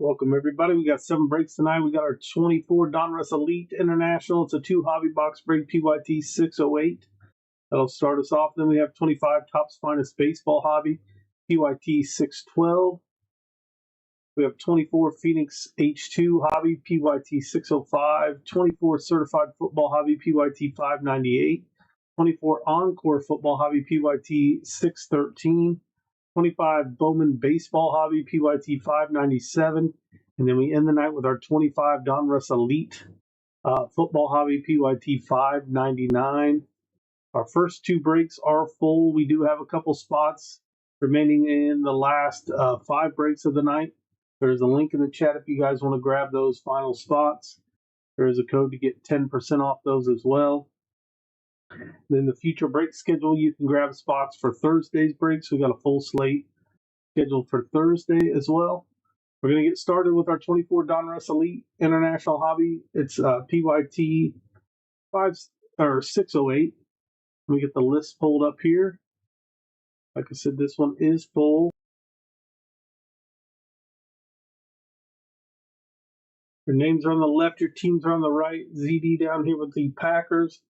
Welcome, everybody. We got 7 breaks tonight. We got our 24 Donruss Elite International. It's a 2 hobby box break, PYT 608. That'll start us off. Then we have 25 Topps Finest Baseball Hobby, PYT 612. We have 24 Phoenix H2 Hobby, PYT 605. 24 Certified Football Hobby, PYT 598. 24 Encore Football Hobby, PYT 613. 25 Bowman Baseball Hobby, PYT 597. And then we end the night with our 25 Donruss Elite Football Hobby, PYT 599. Our first 2 breaks are full. We do have a couple spots remaining in the last 5 breaks of the night. There's a link in the chat if you guys want to grab those final spots. There is a code to get 10% off those as well. Then the future break schedule, you can grab spots for Thursday's breaks. We got a full slate scheduled for Thursday as well. We're going to get started with our 24 Donruss Elite International Hobby. It's PYT 608. Let me get the list pulled up here. Like I said, this one is full. Your names are on the left, your teams are on the right. ZD down here with the Packers.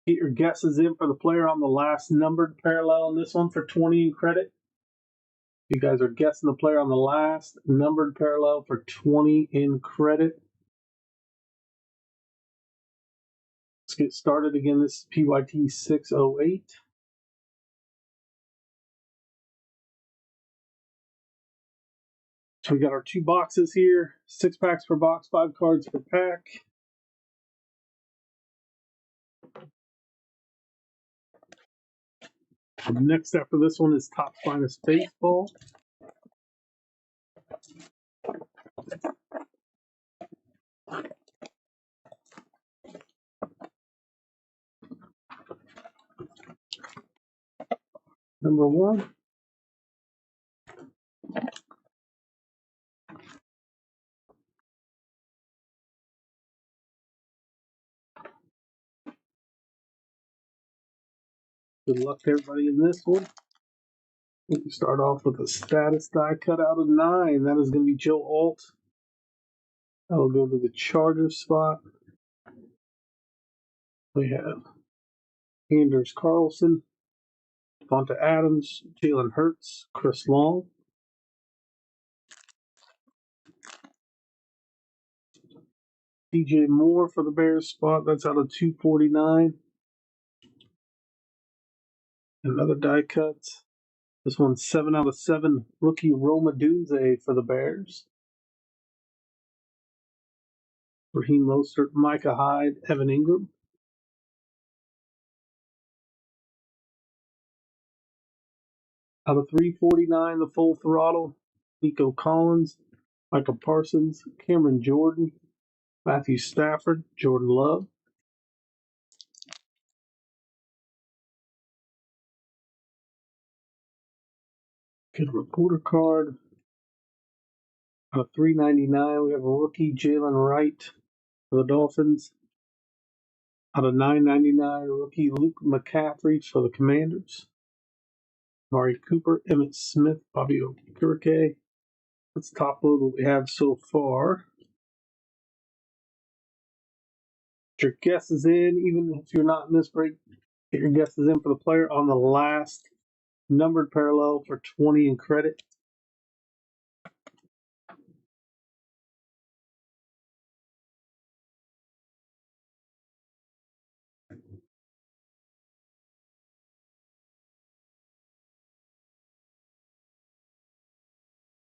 Get your guesses in for the player on the last numbered parallel in this one for 20 in credit. You guys are guessing the player on the last numbered parallel for 20 in credit. Let's get started again. This is PYT 608. So we got our 2 boxes here, 6 packs per box, 5 cards per pack. Next after this one is Topps Finest Baseball. Number 1. Good luck to everybody in this one. We can start off with a status die cut out of 9. That is going to be Joe Alt. That will go to the Chargers spot. We have Anders Carlson, Devonta Adams, Jalen Hurts, Chris Long. DJ Moore for the Bears spot. That's out of 249. Another die cut. This one's 7 out of 7. Rookie Roma Dunze for the Bears. Raheem Mostert, Micah Hyde, Evan Ingram. Out of 349, the full throttle. Nico Collins, Michael Parsons, Cameron Jordan, Matthew Stafford, Jordan Love. Good reporter card. Out of 399, we have a rookie, Jalen Wright for the Dolphins. Out of 999, rookie Luke McCaffrey for the Commanders. Mari Cooper, Emmett Smith, Bobby Okereke. Let's top load what we have so far. Get your guesses in, even if you're not in this break. Get your guesses in for the player on the last numbered parallel for 20 in credit.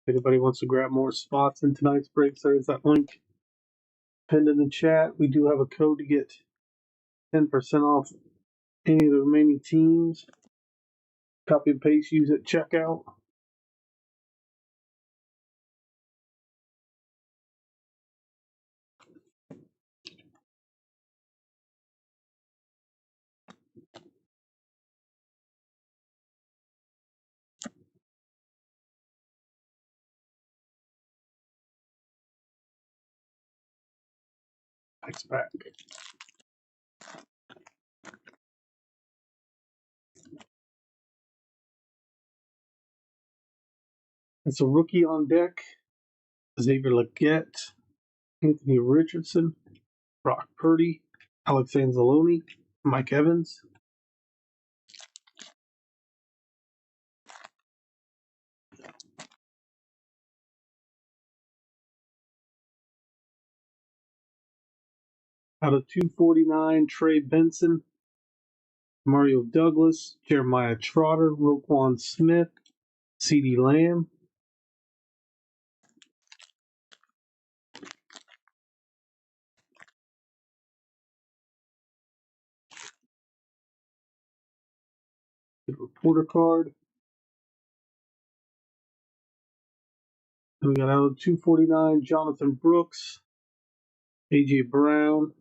If anybody wants to grab more spots in tonight's breaks, there's that link pinned in the chat. We do have a code to get 10% off any of the remaining teams. Copy and paste, use at checkout. Next pack. It's a rookie on deck. Xavier Legette, Anthony Richardson, Brock Purdy, Alex Anzalone, Mike Evans. Out of 249, Trey Benson, Mario Douglas, Jeremiah Trotter, Roquan Smith, CeeDee Lamb. The reporter card. And we got out of 249, Jonathan Brooks, A.J. Brown,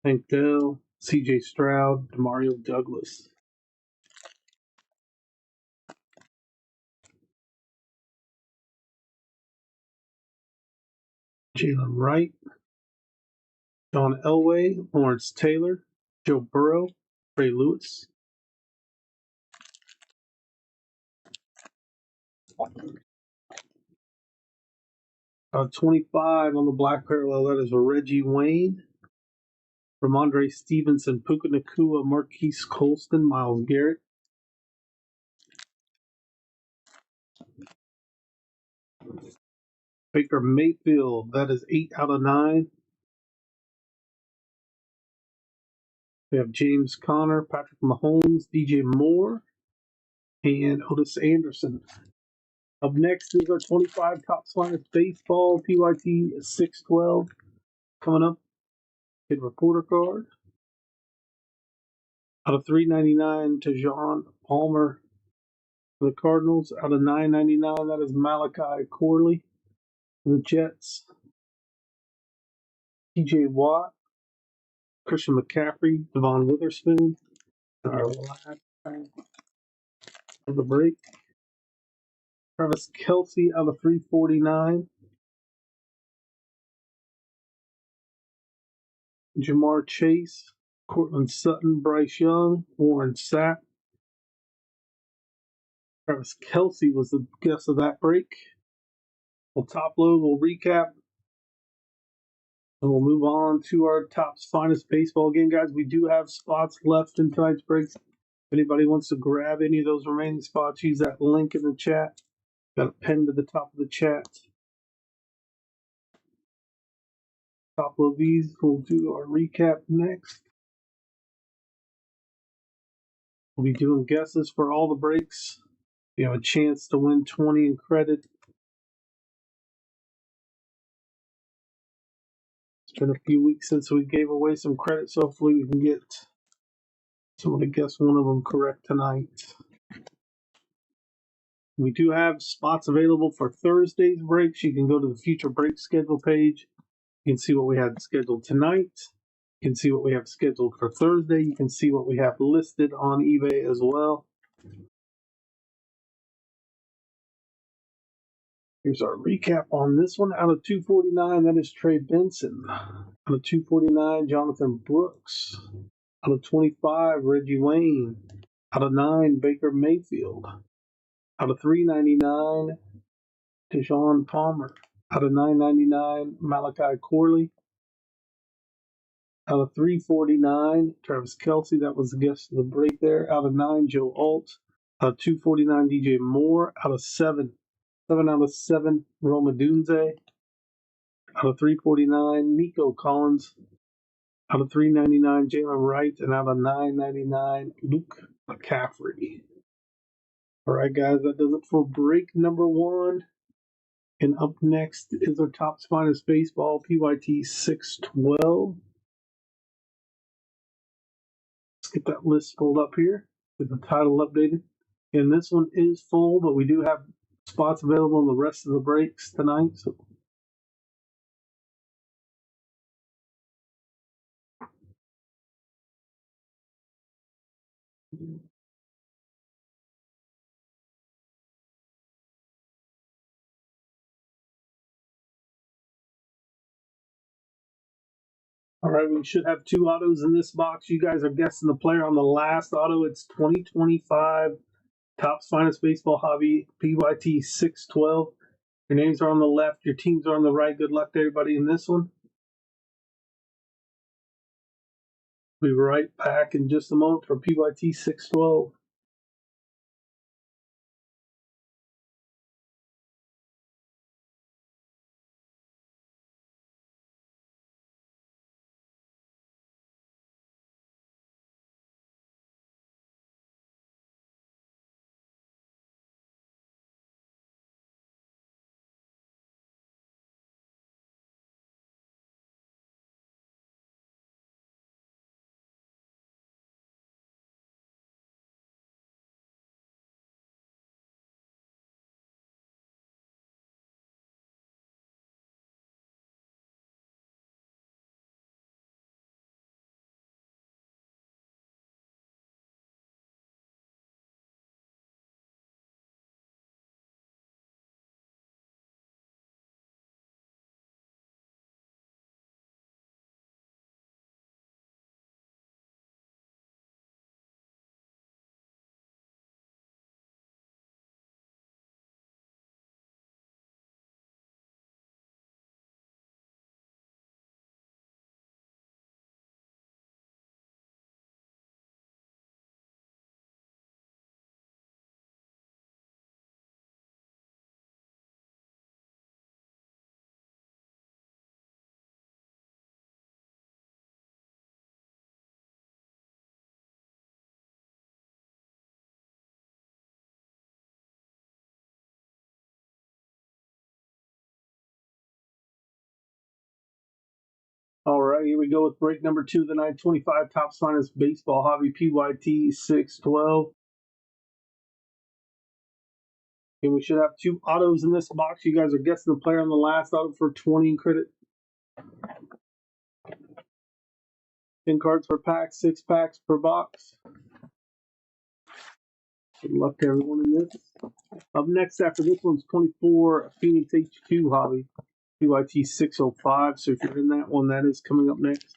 Hank Dell, C.J. Stroud, Demario Douglas. Jalen Wright, John Elway, Lawrence Taylor, Joe Burrow, Ray Lewis. Out of 25 on the black parallel, that is Reggie Wayne, Ramondre Stevenson, Puka Nacua, Marquise Colston, Myles Garrett. Baker Mayfield, that is 8 out of 9. We have James Conner, Patrick Mahomes, DJ Moore, and Otis Anderson. Up next is our 25 Topps Finest Baseball PYT 612. Coming up, hit reporter card. Out of 399 to John Palmer for the Cardinals. Out of 999, that is Malachi Corley for the Jets. TJ Watt, Christian McCaffrey, Devon Witherspoon. Our last of the break. Travis Kelce out of 349. Jamar Chase, Cortland Sutton, Bryce Young, Warren Sapp. Travis Kelce was the guest of that break. We'll top load, we'll recap, and we'll move on to our Topps Finest Baseball game, guys. We do have spots left in tonight's breaks. If anybody wants to grab any of those remaining spots, use that link in the chat. Got it pinned to the top of the chat. Top load these. We'll do our recap next. We'll be doing guesses for all the breaks. You have a chance to win 20 in credit. It's been a few weeks since we gave away some credit, so hopefully we can get someone to guess one of them correct tonight. We do have spots available for Thursday's breaks. You can go to the future break schedule page. You can see what we had scheduled tonight. You can see what we have scheduled for Thursday. You can see what we have listed on eBay as well. Here's our recap on this one. Out of 249, that is Trey Benson. Out of 249, Jonathan Brooks. Out of 25, Reggie Wayne. Out of 9, Baker Mayfield. Out of 399, Deshaun Palmer. Out of 999, Malachi Corley. Out of 349, Travis Kelce. That was the guest of the break there. Out of 9, Joe Alt. Out of 249, DJ Moore. Out of 7 out of 7, Roma Dunze. Out of 349, Nico Collins. Out of 399, Jalen Wright. And out of 999, Luke McCaffrey. All right, guys, that does it for break number 1. And up next is our Topps Finest Baseball PYT 612. Let's get that list pulled up here with the title updated. And this one is full, but we do have spots available in the rest of the breaks tonight. So all right, we should have 2 autos in this box. You guys are guessing the player on the last auto. It's 2025 Topps Finest Baseball Hobby PYT 612. Your names are on the left, your teams are on the right. Good luck to everybody in this one. We'll be right back in just a moment for PYT 612. All right, here we go with break number 2 of the 925 Topps Finest Baseball Hobby PYT 612. And we should have 2 autos in this box. You guys are guessing the player on the last auto for 20 in credit. 10 cards per pack, 6 packs per box. Good luck to everyone in this. Up next after this one's 24 Phoenix H2 Hobby PYT 605. So if you're in that one, that is coming up next.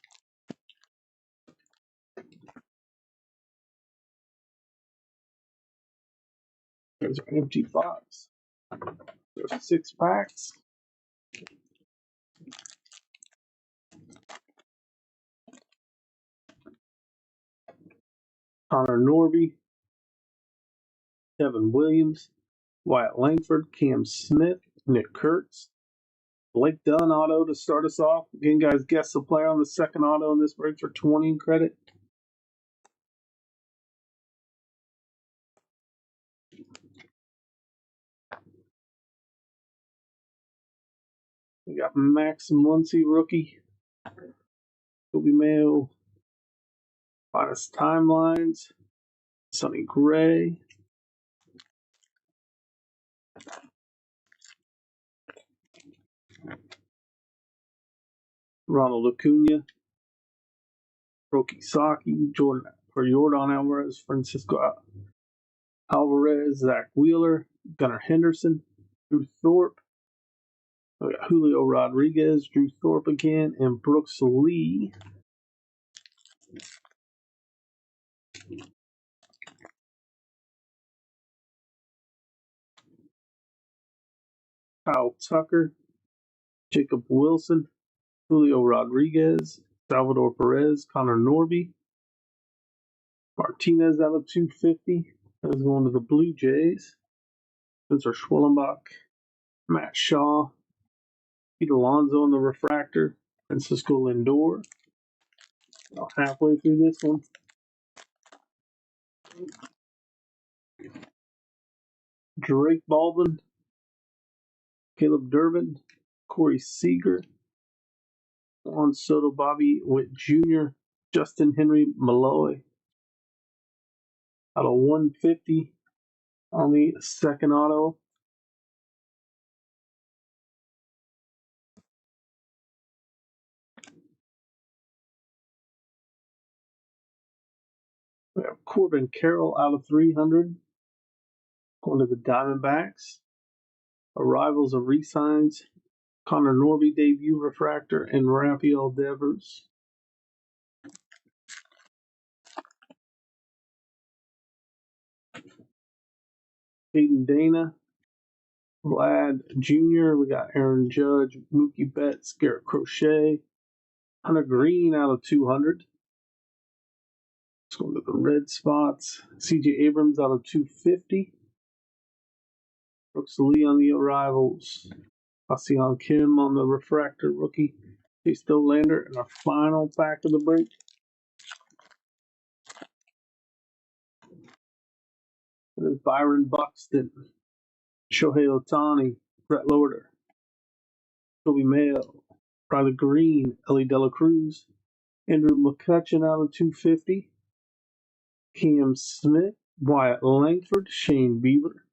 There's our empty box. There's 6 packs. Connor Norby, Kevin Williams, Wyatt Langford, Cam Smith, Nick Kurtz, Blake Dunn auto to start us off. Again, guys, guess the player on the second auto in this break for 20 in credit. We got Max Muncy, rookie. Kobe Mayo, Finest Timelines, Sonny Gray, Ronald Acuna, Roki Saki, Jordan Alvarez, Francisco Alvarez, Zach Wheeler, Gunnar Henderson, Drew Thorpe. We got Julio Rodriguez, Drew Thorpe again, and Brooks Lee. Kyle Tucker, Jacob Wilson, Julio Rodriguez, Salvador Perez, Connor Norby, Martinez out of 250. That is going to the Blue Jays. Spencer Schwellenbach, Matt Shaw, Pete Alonso in the refractor, Francisco Lindor. About halfway through this one. Drake Baldwin, Caleb Durbin, Corey Seager, Juan Soto, Bobby Witt Jr., Justin Henry Malloy. Out of 150 on the second auto. We have Corbin Carroll out of 300. Going to the Diamondbacks. Arrivals of re-signs. Connor Norby debut refractor and Rafael Devers. Hayden Dana. Vlad Jr. We got Aaron Judge, Mookie Betts, Garrett Crochet, Hunter Green out of 200. Let's go to the red spots. C.J. Abrams out of 250. Brooks Lee on the arrivals. Asian Kim on the refractor rookie. Chase Dollander in our final pack of the break. And then Byron Buxton, Shohei Ohtani, Brett Lorder, Toby Mayo, Riley Green, Ellie De La Cruz, Andrew McCutchen out of 250. Cam Smith, Wyatt Langford, Shane Bieber.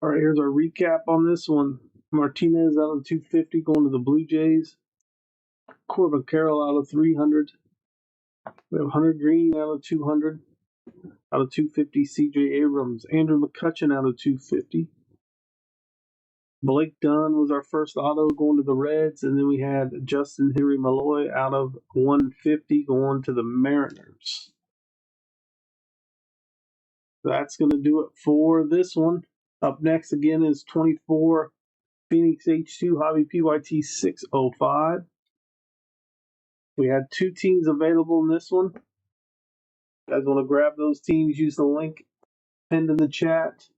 All right, here's our recap on this one. Martinez out of 250 going to the Blue Jays. Corbin Carroll out of 300. We have Hunter Green out of 200. Out of 250, C.J. Abrams. Andrew McCutchen out of 250. Blake Dunn was our first auto going to the Reds. And then we had Justin Henry Malloy out of 150 going to the Mariners. That's going to do it for this one. Up next again is 24 Phoenix H2 Hobby PYT 605. We had 2 teams available in this one. You guys want to grab those teams, use the link pinned in the chat.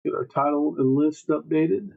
Get our title and list updated.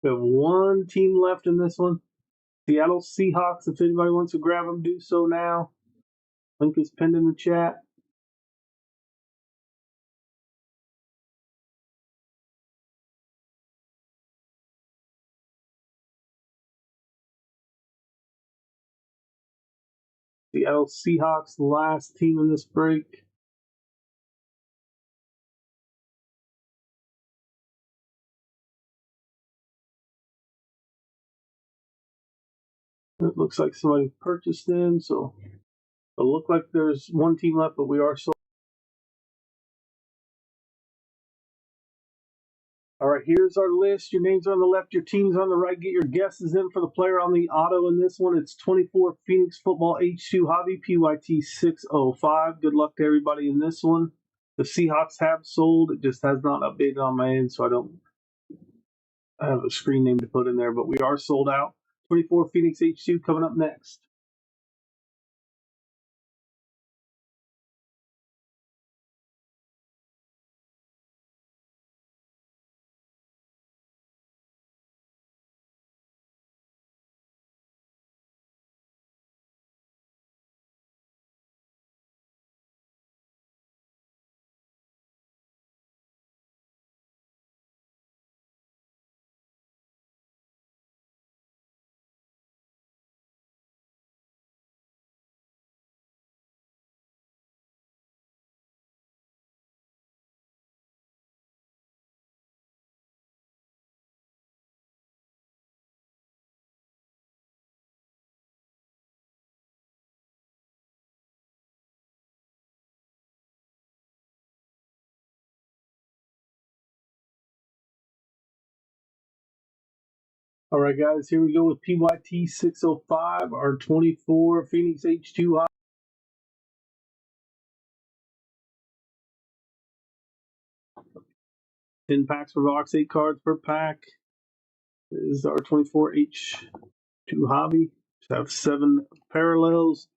We have 1 team left in this one. Seattle Seahawks. If anybody wants to grab them, do so now. Link is pinned in the chat. Seattle Seahawks, the last team in this break. It looks like somebody purchased them, so it looks like there's 1 team left, but we are sold. All right, here's our list. Your names are on the left, your team's on the right. Get your guesses in for the player on the auto in this one. It's 24 Phoenix Football H2 Hobby PYT 605. Good luck to everybody in this one. The Seahawks have sold. It just has not updated on my end, so I have a screen name to put in there, but we are sold out. 24 Phoenix H2 coming up next. All right, guys, here we go with PYT 605, our 24 Phoenix H2 Hobby. 10 packs per box, 8 cards per pack. This is our 24H2 hobby. Just have 7 parallels,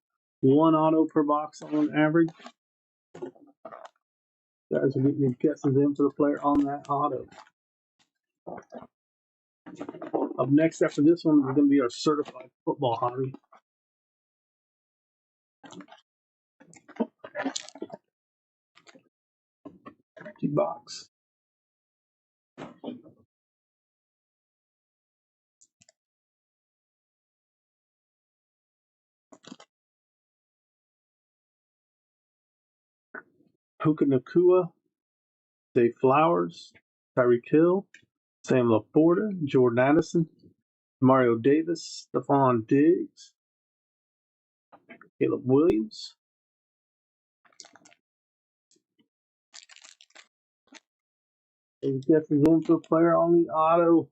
1 auto per box on average. You guys are getting your guesses in for the player on that auto. Up next after this one is going to be our certified football hobby. Box. Puka Nakua, Dave Flowers, Tyreek Hill, Sam Laporta, Jordan Addison, Mario Davis, Stephon Diggs, Caleb Williams. And guesses in for player on the auto.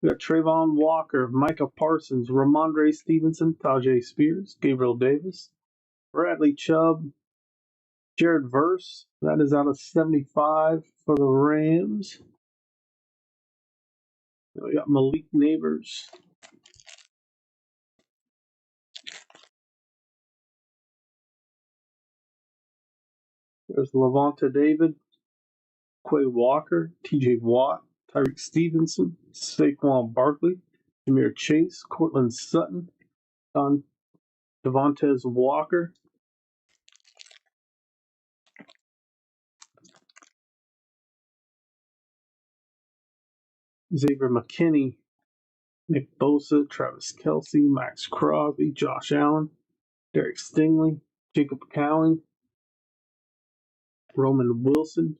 We got Trayvon Walker, Micah Parsons, Ramondre Stevenson, Tajay Spears, Gabriel Davis, Bradley Chubb, Jared Verse. That is out of 75 for the Rams. We got Malik Neighbors. There's Levante David, Quay Walker, TJ Watt, Tyreek Stevenson, Saquon Barkley, Jahmyr Chase, Cortland Sutton, Devontae Walker, Xavier McKinney, Nick Bosa, Travis Kelce, Max Crosby, Josh Allen, Derek Stingley, Jacob Cowing, Roman Wilson,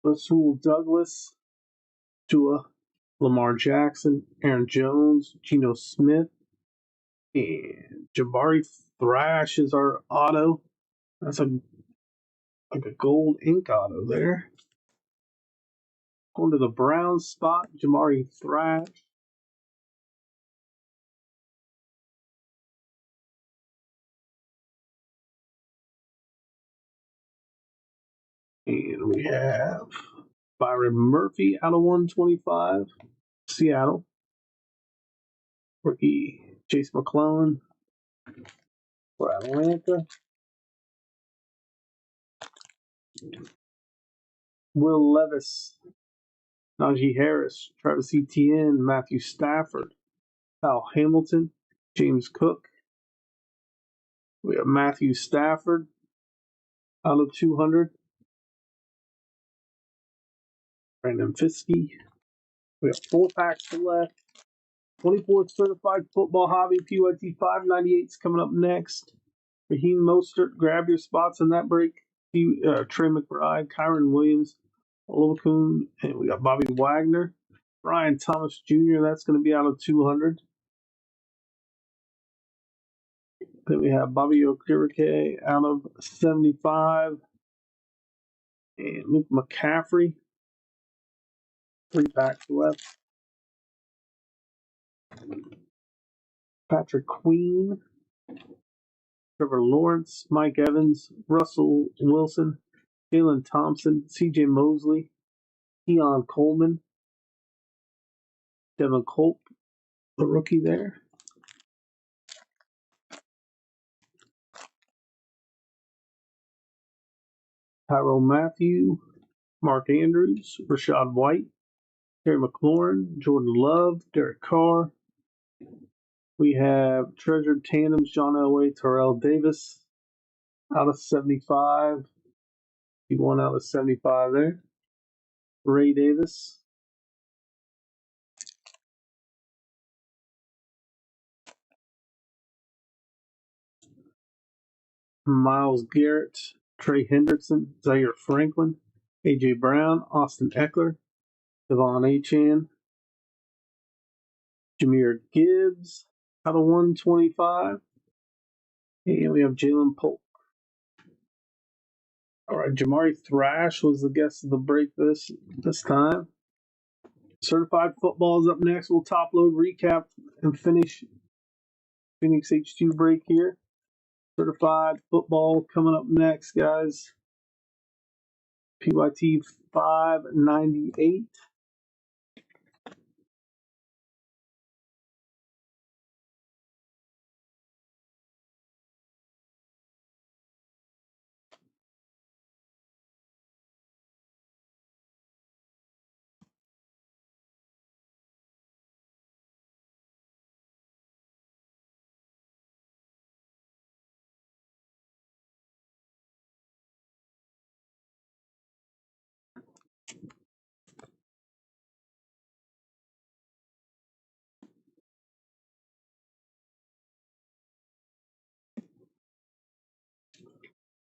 Rasul Douglas, Tua, Lamar Jackson, Aaron Jones, Geno Smith, and Jabari Thrash is our auto. That's like a gold ink auto there. Going to the brown spot, Jamari Thrash. And we have Byron Murphy out of 125, Seattle. Rookie Chase McClellan for Atlanta. Will Levis, Najee Harris, Travis Etienne, Matthew Stafford, Kyle Hamilton, James Cook. We have Matthew Stafford out of 200. Brandon Fiske. We have 4 packs left. 24 certified football hobby PYT 598's coming up next. Raheem Mostert, grab your spots in that break. Trey McBride, Kyron Williams, Olakun, and we got Bobby Wagner. Brian Thomas Jr., that's going to be out of 200. Then we have Bobby Okereke out of 75. And Luke McCaffrey. 3 packs left. Patrick Queen, Trevor Lawrence, Mike Evans, Russell Wilson, Jalen Thompson, CJ Mosley, Keon Coleman, Devin Culp, the rookie there. Tyrone Matthew, Mark Andrews, Rashad White, Terry McLaurin, Jordan Love, Derek Carr. We have treasured tandems, John Elway, Terrell Davis, out of 75. He won out of 75 there. Ray Davis. Myles Garrett, Trey Hendrickson, Zaire Franklin, A.J. Brown, Austin Eckler, Devon Achane, Jahmyr Gibbs, out of 125. And we have Jalen Polk. All right, Jamari Thrash was the guest of the break this time. Certified football is up next. We'll top load, recap, and finish Phoenix H2 break here. Certified football coming up next, guys. PYT 598.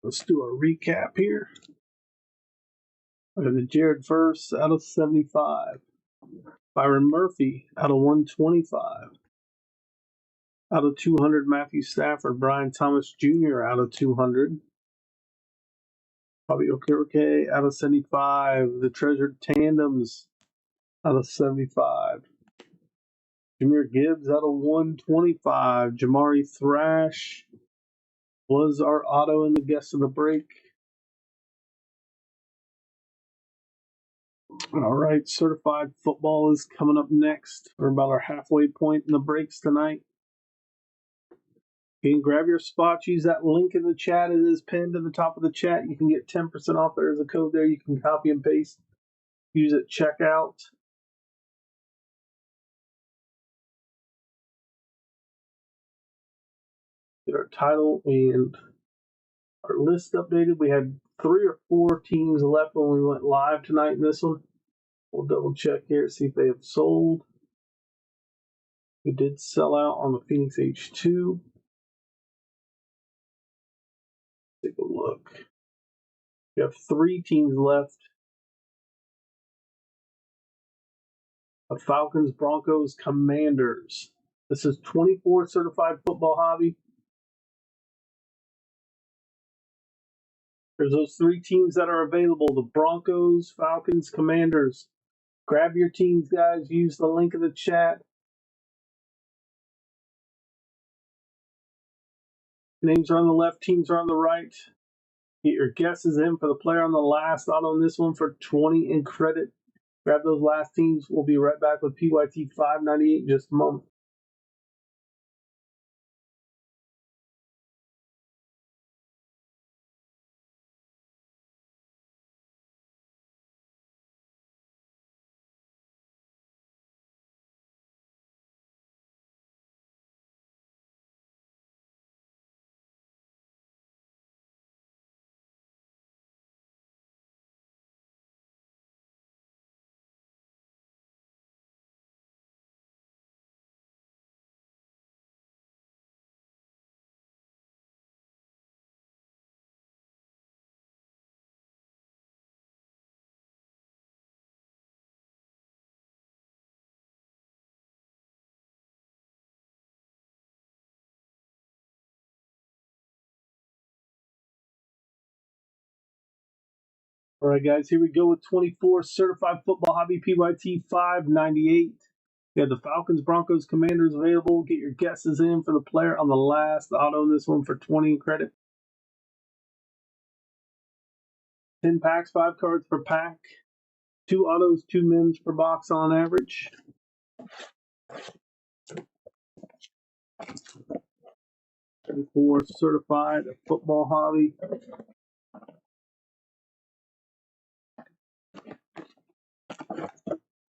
Let's do a recap here. The Jared Verse out of 75. Byron Murphy out of 125. Out of 200, Matthew Stafford. Brian Thomas Jr. out of 200. Bobby Okereke out of 75. The Treasured Tandems out of 75. Jameer Gibbs out of 125. Jamari Thrash was our auto in the guest of the break. All right, certified football is coming up next. We're about our halfway point in the breaks tonight. You can grab your spots. Use that link in the chat. It is pinned to the top of the chat. You can get 10% off. There's a code there. You can copy and paste. Use it checkout. Get our title and our list updated. We had 3 or 4 teams left when we went live tonight in this one. We'll double check here, see if they have sold. We did sell out on the Phoenix H2. Take a look. We have 3 teams left. The Falcons, Broncos, Commanders. This is 24 certified football hobby. There's those 3 teams that are available. The Broncos, Falcons, Commanders. Grab your teams, guys. Use the link in the chat. Names are on the left, teams are on the right. Get your guesses in for the player on the last auto on this one for 20 in credit. Grab those last teams. We'll be right back with PYT 598 in just a moment. All right, guys, here we go with 24 certified football hobby PYT 598. We have the Falcons, Broncos, Commanders available. Get your guesses in for the player on the last auto in this one for 20 in credit. 10 packs, 5 cards per pack. 2 autos, 2 mims per box on average. For certified football hobby.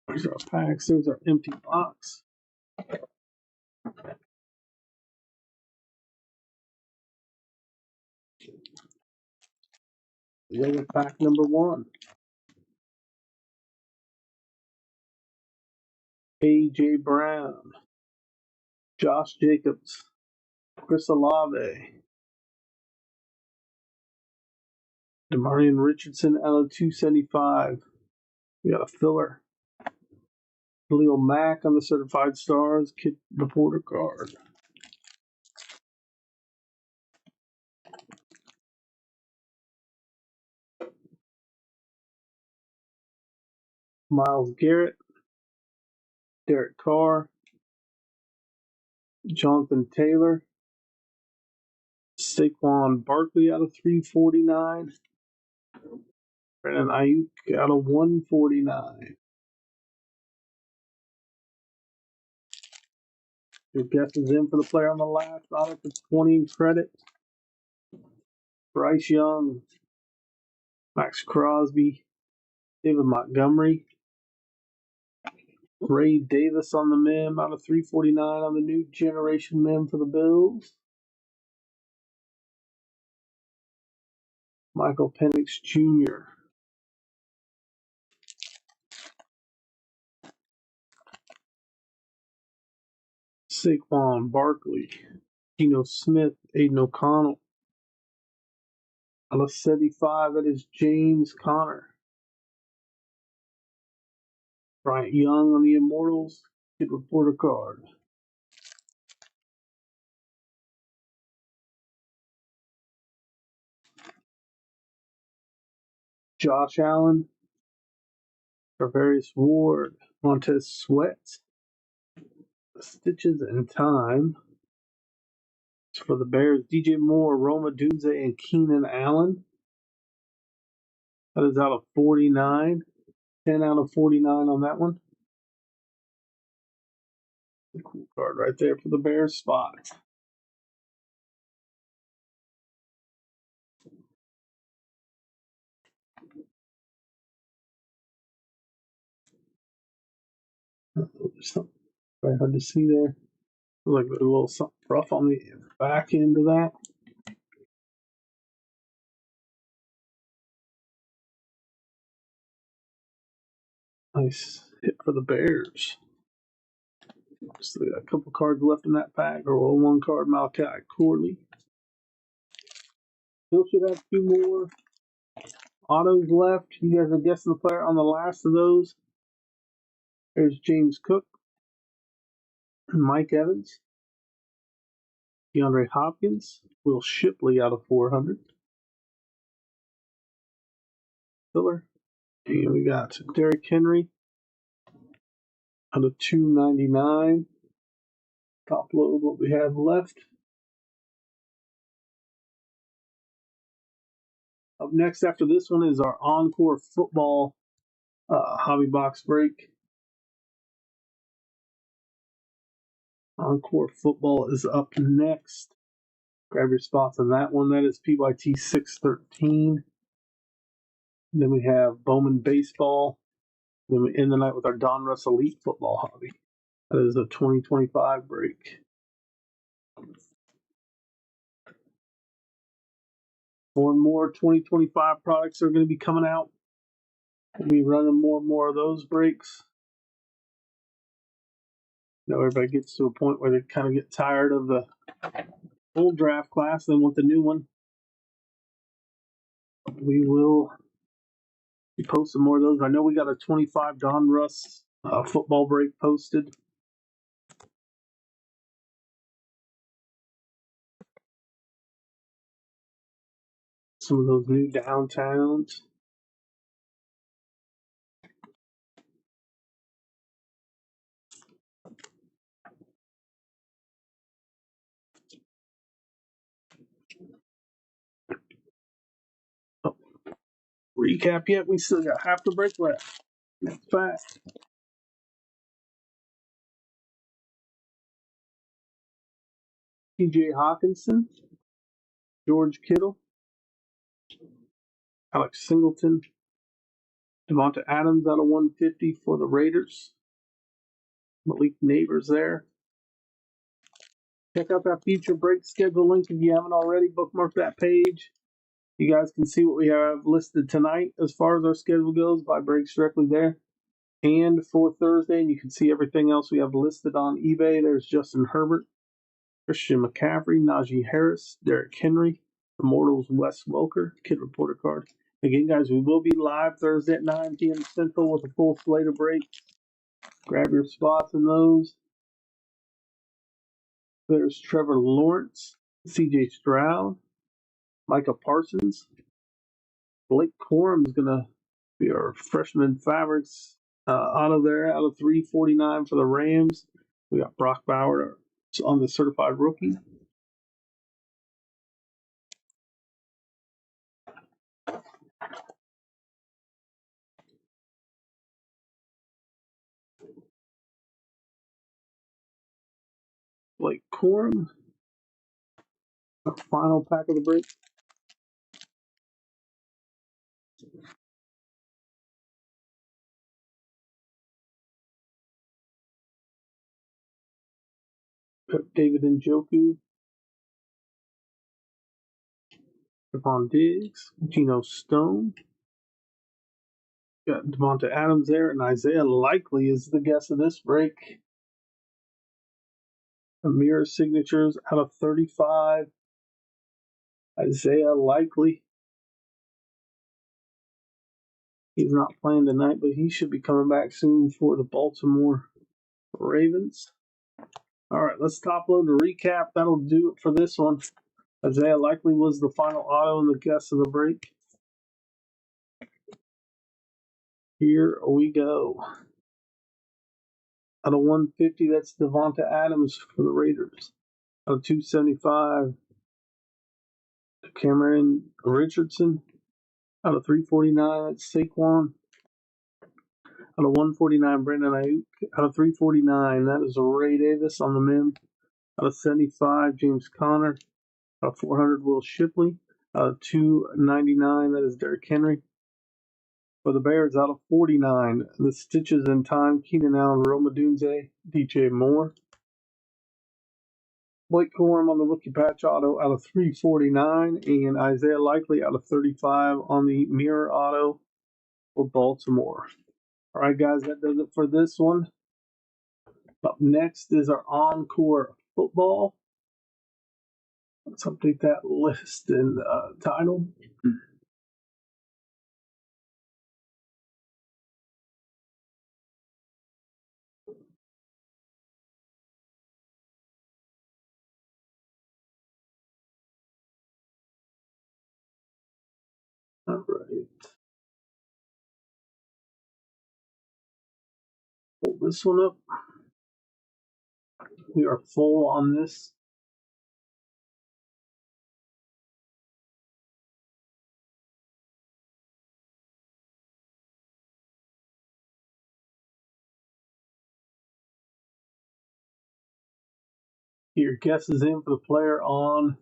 There's our packs. There's our empty box. We go with pack number 1. A.J. Brown. Josh Jacobs. Chris Olave. Demarion Richardson out of 275. We got a filler. Khalil Mack on the certified stars. Kid reporter card. Myles Garrett. Derek Carr. Jonathan Taylor. Saquon Barkley out of 349. Brandon Ayuk out of 149. Your guess is in for the player on the last auto for 20 credit. Bryce Young, Max Crosby, David Montgomery, Ray Davis on the mem out of 349 on the new generation mem for the Bills. Michael Penix Jr. Saquon Barkley, Geno Smith, Aiden O'Connell. Out of 75, that is James Conner. Bryant Young on the Immortals, Kid Reporter card. Josh Allen, Travarius Ward, Montez Sweat, Stitches in Time. For the Bears, DJ Moore, Roma Dunze, and Keenan Allen. That is out of 49. 10 out of 49 on that one. A cool card right there for the Bears spot. Something very hard to see there. Like a little something rough on the back end of that. Nice hit for the Bears. Still got a couple cards left in that pack. Or one card, Malachi Corley. Still should have two more autos left. You guys are guessing the player on the last of those. There's James Cook, Mike Evans, DeAndre Hopkins, Will Shipley out of 400. Filler. And we got Derrick Henry out of 299. Top load what we have left. Up next after this one is our Encore Football hobby box break. Encore Football is up next. Grab your spots on that one. That is PYT 613. Then we have Bowman Baseball. Then we end the night with our Donruss Elite Football hobby. That is a 2025 break. More and more 2025 products are going to be coming out. We'll be running more and more of those breaks. You know, everybody gets to a point where they kind of get tired of the old draft class. They want the new one. We will be posting more of those. I know we got a 25 Donruss football break posted. Some of those new downtowns. Oh, recap yet? We still got half the break left. That's fast. TJ Hawkinson, George Kittle, Alex Singleton, Devonta Adams out of 150 for the Raiders. Malik Neighbors there. Check out that future break schedule link if you haven't already. Bookmark that page. You guys can see what we have listed tonight as far as our schedule goes by breaks directly there. And for Thursday, and you can see everything else we have listed on eBay. There's Justin Herbert, Christian McCaffrey, Najee Harris, Derrick Henry, Immortals Wes Welker, Kid Reporter card. Again, guys, we will be live Thursday at 9 p.m. Central with a full slate of breaks. Grab your spots in those. There's Trevor Lawrence, CJ Stroud, Micah Parsons. Blake Corum is going to be our freshman Fabrics out of 349 for the Rams. We got Brock Bauer on the certified rookie. Blake Corum. Our final pack of the break. Got David Njoku. Stephon Diggs. Geno Stone. Got Devonta Adams there, and Isaiah Likely is the guess of this break. The mirror signatures out of 35. Isaiah Likely. He's not playing tonight, but he should be coming back soon for the Baltimore Ravens. All right, let's top load the recap. That'll do it for this one. Isaiah Likely was the final auto and the guess of the break. Here we go. Out of 150, that's Devonta Adams for the Raiders. Out of 275, Cameron Richardson. Out of 349, that's Saquon. Out of 149, Brandon Ayuk. Out of 349, that is Ray Davis on the mem. Out of 75, James Conner. Out of 400, Will Shipley. Out of 299, that is Derrick Henry. For the Bears, out of 49, the Stitches in Time, Keenan Allen, Rome Odunze, DJ Moore. Blake Corum on the rookie patch auto out of 349, and Isaiah Likely out of 35 on the mirror auto for Baltimore. All right, guys, that does it for this one. Up next is our Encore Football. Let's update that list and title. All right. Pull this one up. We are full on this. Your guess is in for the player on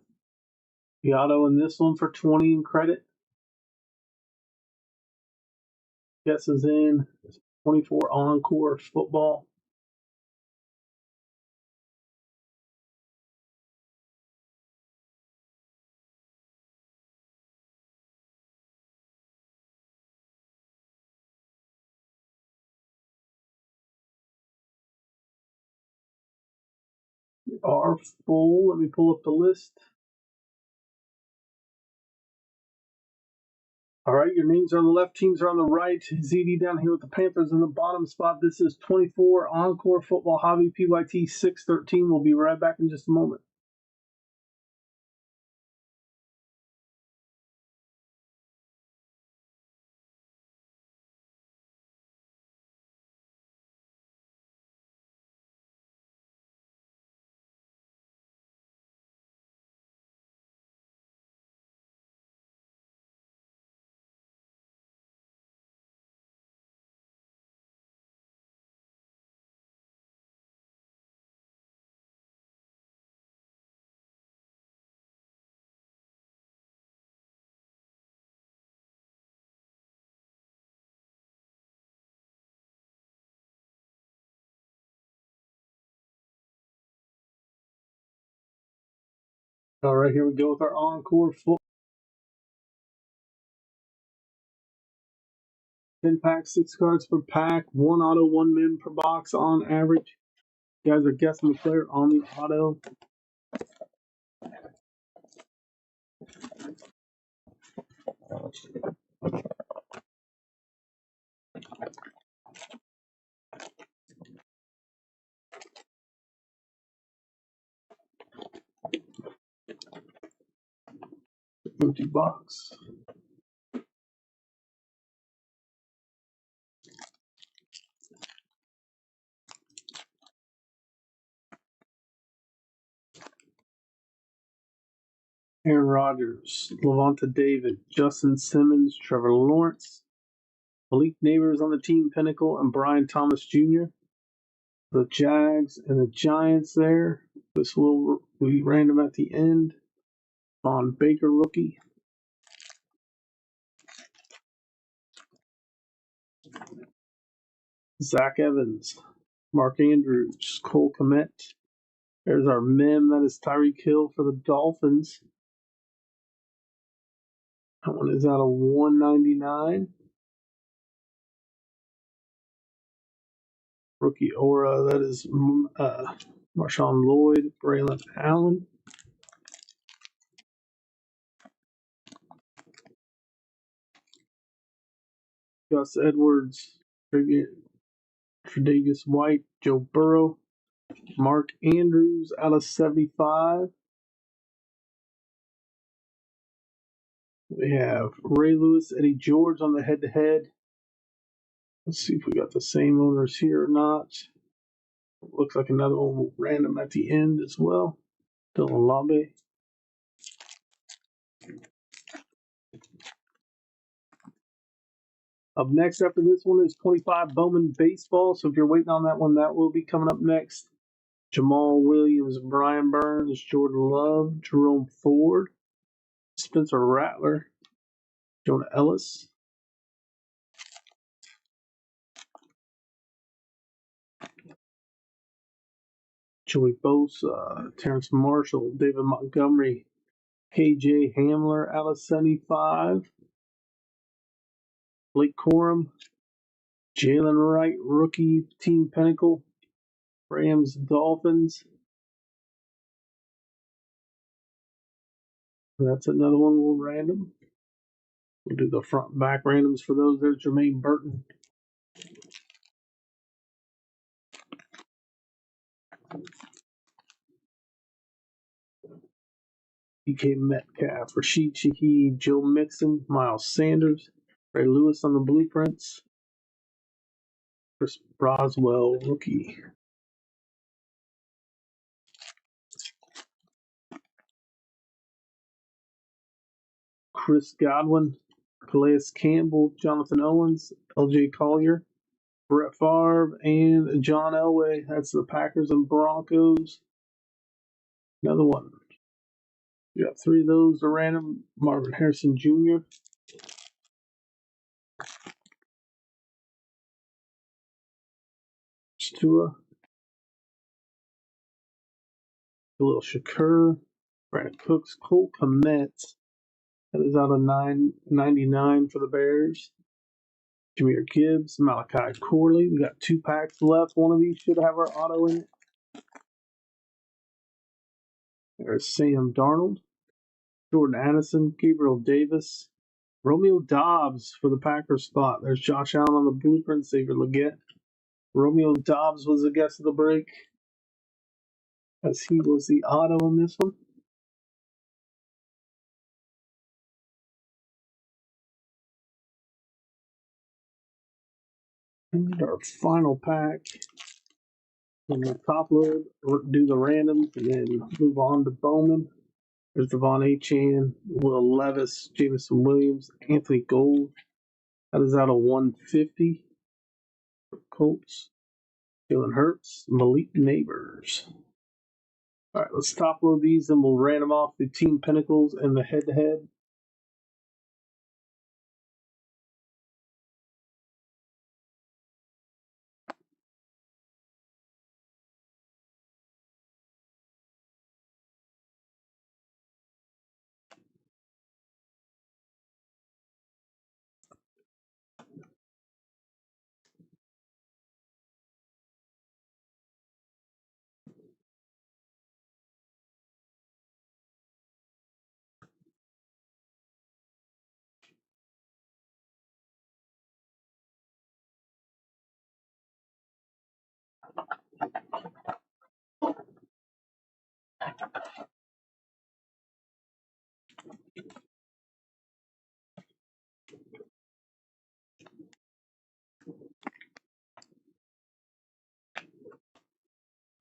the auto in this one for 20 in credit. Guess is in 24 Encore Football. We are full. Let me pull up the list. All right, your names are on the left, teams are on the right. ZD down here with the Panthers in the bottom spot. This is 24 Encore Football Hobby PYT 613. We'll be right back in just a moment. All right, here we go with our Encore Football. 10 packs, 6 cards per pack, 1 auto, 1 min per box on average. You guys are guessing the player on the auto. Empty box. Aaron Rodgers, Levante David, Justin Simmons, Trevor Lawrence, Malik Neighbors on the team pinnacle, and Brian Thomas Jr. The Jags and the Giants there. This will be random at the end. On Baker rookie. Zach Evans. Mark Andrews. Cole Kmet. There's our mem. That is Tyreek Hill for the Dolphins. That one is out of 199. Rookie aura. That is Marshawn Lloyd. Braylon Allen. Gus Edwards. Tre'Davious White. Joe Burrow. Mark Andrews out of 75. We have Ray Lewis, Eddie George on the head-to-head. Let's see if we got the same owners here or not. Looks like another one random at the end as well. Dylan Labe. Up next after this one is 25 Bowman Baseball. So if you're waiting on that one, that will be coming up next. Jamal Williams, Brian Burns, Jordan Love, Jerome Ford, Spencer Rattler, Jonah Ellis, Joey Bosa, Terrence Marshall, David Montgomery, KJ Hamler out of 75, Blake Corum, Jalen Wright, rookie, Team Pinnacle, Rams, Dolphins. That's another one we'll random. We'll do the front and back randoms for those. There's Jermaine Burton. DK Metcalf, Rashid Shaheed, Joe Mixon, Miles Sanders, Ray Lewis on the blueprints, Chris Broswell, rookie. Chris Godwin, Calais Campbell, Jonathan Owens, LJ Collier, Brett Favre, and John Elway. That's the Packers and Broncos. Another one. We got three of those are random. Marvin Harrison Jr. Tua. Khalil Shakur. Brandon Cooks. Cole Kmet. That is out of 999 for the Bears. Jahmyr Gibbs. Malachi Corley. We got 2 packs left. One of these should have our auto in it. There's Sam Darnold. Jordan Addison. Gabriel Davis. Romeo Dobbs for the Packers spot. There's Josh Allen on the blueprint. Xavier Legette. Romeo Dobbs was the guest of the break, as he was the auto on this one. And our final pack. On the top load, do the randoms, and then move on to Bowman. There's Devon Achane, Will Levis, Jameson Williams, Anthony Gold. That is out of 150. Colts. Jalen Hurts, Malik Neighbors. All right, let's top load these, and we'll random off the Team Pinnacles and the head-to-head.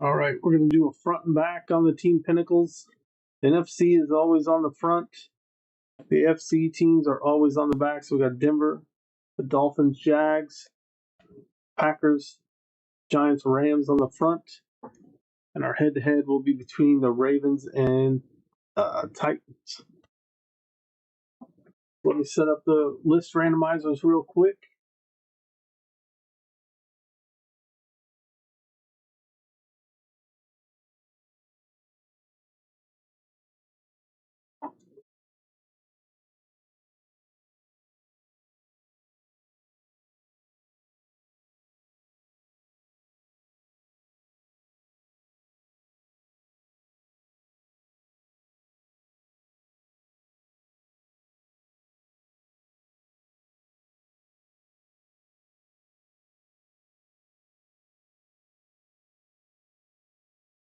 All right, we're going to do a front and back on the Team Pinnacles. The NFC is always on the front. The FC teams are always on the back. So we got Denver, the Dolphins, Jags, Packers, Giants, Rams on the front. And our head-to-head will be between the Ravens and Titans. Let me set up the list randomizers real quick.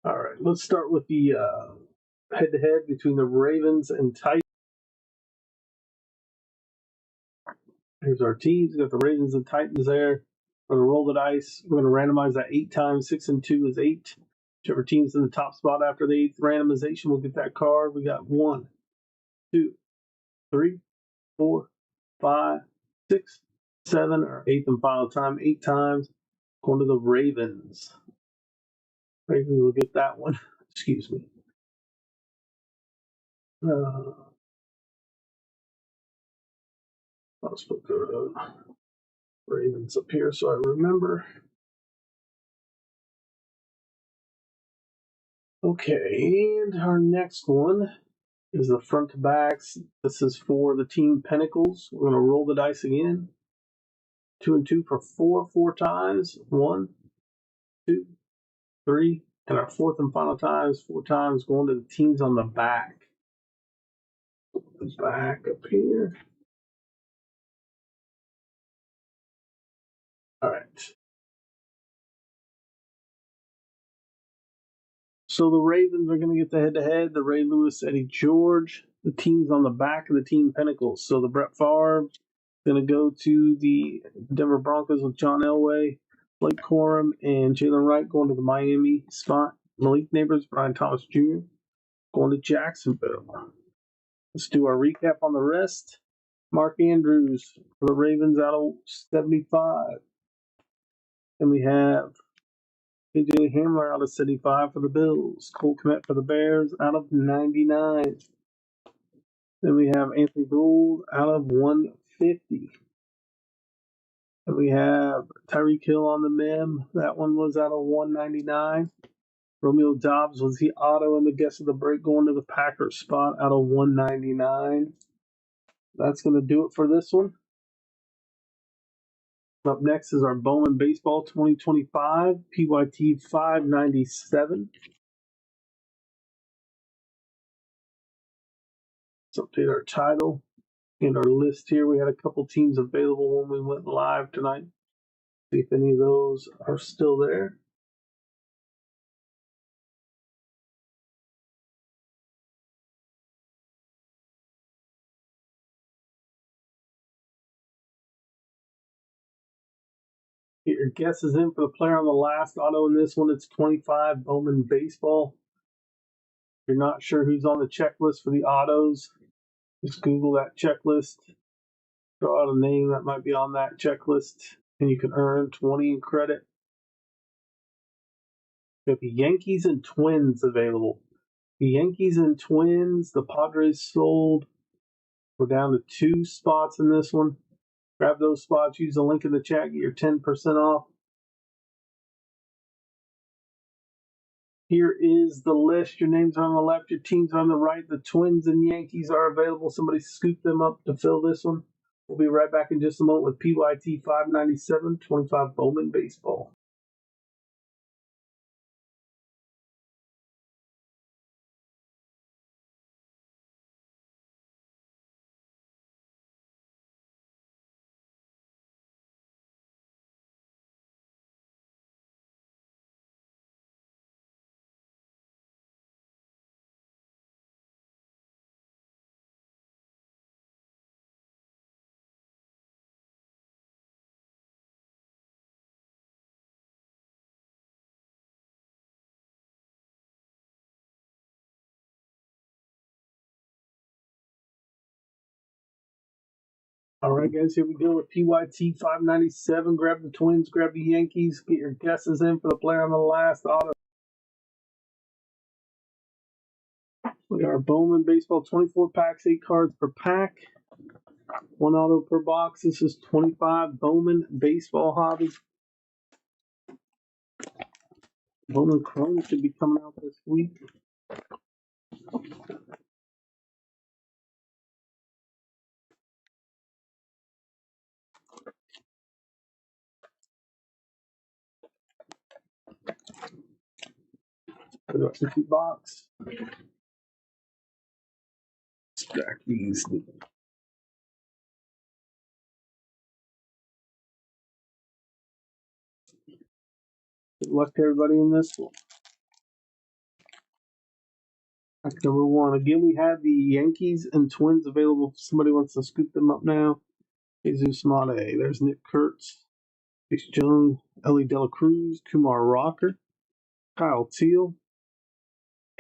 All right, let's start with the head-to-head between the Ravens and Titans. Here's our teams. We got the Ravens and Titans there. We're going to roll the dice. We're going to randomize that 8 times. 6 and 2 is 8. Whichever team's in the top spot after the 8th randomization will get that card. We got 1, 2, 3, 4, 5, 6, 7, our 8th and final time. 8 times. Going to the Ravens. Ravens will get that one. Excuse me. Let's put the Ravens up here so I remember. Okay, and our next one is the front to backs. This is for the Team Pinnacles. We're going to roll the dice again. 2 and 2 for 4 times. 1, 2, 3, and our 4th and final times, 4 times, going to the teams on the back. The back up here. All right. So the Ravens are going to get the head-to-head. The Ray Lewis, Eddie George. The team's on the back of the Team Pinnacles. So the Brett Favre going to go to the Denver Broncos with John Elway, Blake Corum, and Jalen Wright going to the Miami spot. Malik Neighbors, Brian Thomas Jr. going to Jacksonville. Let's do our recap on the rest. Mark Andrews for the Ravens out of 75. And we have AJ Hamler out of 75 for the Bills. Cole Kmet for the Bears out of 99. Then we have Anthony Gould out of 150. And we have Tyreek Hill on the mem. That one was out of 199. Romeo Dobbs was the auto and the guess of the break going to the Packers spot out of 199. That's going to do it for this one. Up next is our Bowman Baseball 2025 PYT 597. Let's update our title and our list here. We had a couple teams available when we went live tonight. See if any of those are still there. Get your guesses in for the player on the last auto in this one. It's 25 Bowman Baseball. If you're not sure who's on the checklist for the autos, just Google that checklist. Throw out a name that might be on that checklist, and you can earn 20 in credit. We have the Yankees and Twins available. The Yankees and Twins, the Padres sold. We're down to 2 spots in this one. Grab those spots. Use the link in the chat. Get your 10% off. Here is the list. Your names are on the left. Your teams are on the right. The Twins and Yankees are available. Somebody scoop them up to fill this one. We'll be right back in just a moment with PYT 597, 25 Bowman Baseball. All right, guys, here we go with PYT 597. Grab the Twins, grab the Yankees, get your guesses in for the player on the last auto. our Bowman Baseball 24 packs, 8 cards per pack. 1 auto per box. This is 25 Bowman Baseball Hobby. Bowman Chrome should be coming out this week. The empty box. Stack these. Good luck to everybody in this one. Pack number 1. Again, we have the Yankees and Twins available. If somebody wants to scoop them up now. Jesus Mate. There's Nick Kurtz. Chase Jones. Ellie Dela Cruz. Kumar Rocker. Kyle Teal.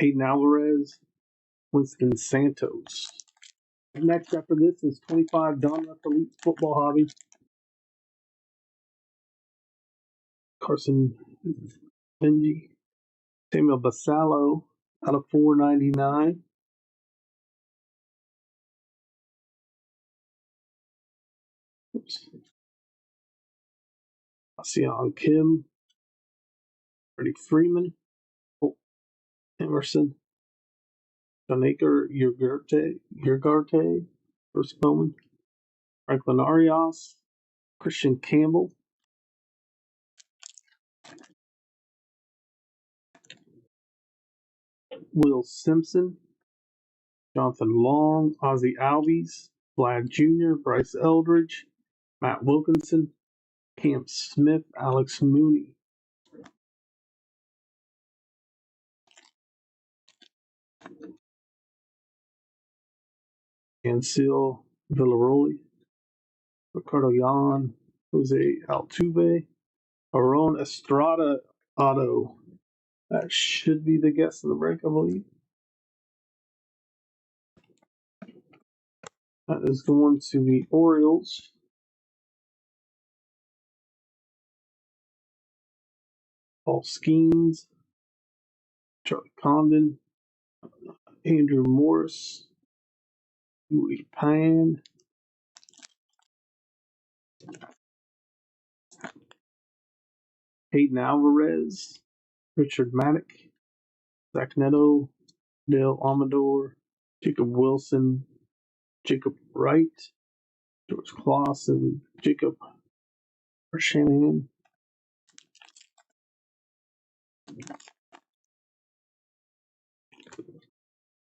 Aiden Alvarez. Winston Santos. Next after this is 25 Donruss Elite Football Hobby. Carson Benji. Samuel Basallo out of 499. Oops. Seon Kim. Freddie Freeman. Oh, Emerson. Jonacre Yurgarte. Bruce Bowman. Franklin Arias. Christian Campbell. Will Simpson. Jonathan Long. Ozzie Albies. Vlad Jr. Bryce Eldridge. Matt Wilkinson. Cam Smith. Alex Mooney. Ancil Villaroli. Ricardo Yan. Jose Altuve. Aaron Estrada auto. That should be the guess of the break, I believe. That is going to the Orioles. Paul Skeens. Charlie Condon. Andrew Morris. Louis Pan. Hayden Alvarez. Richard Maddock. Zach Neto. Dale Amador. Jacob Wilson. Jacob Wright. George Clausen. Jacob Shanahan.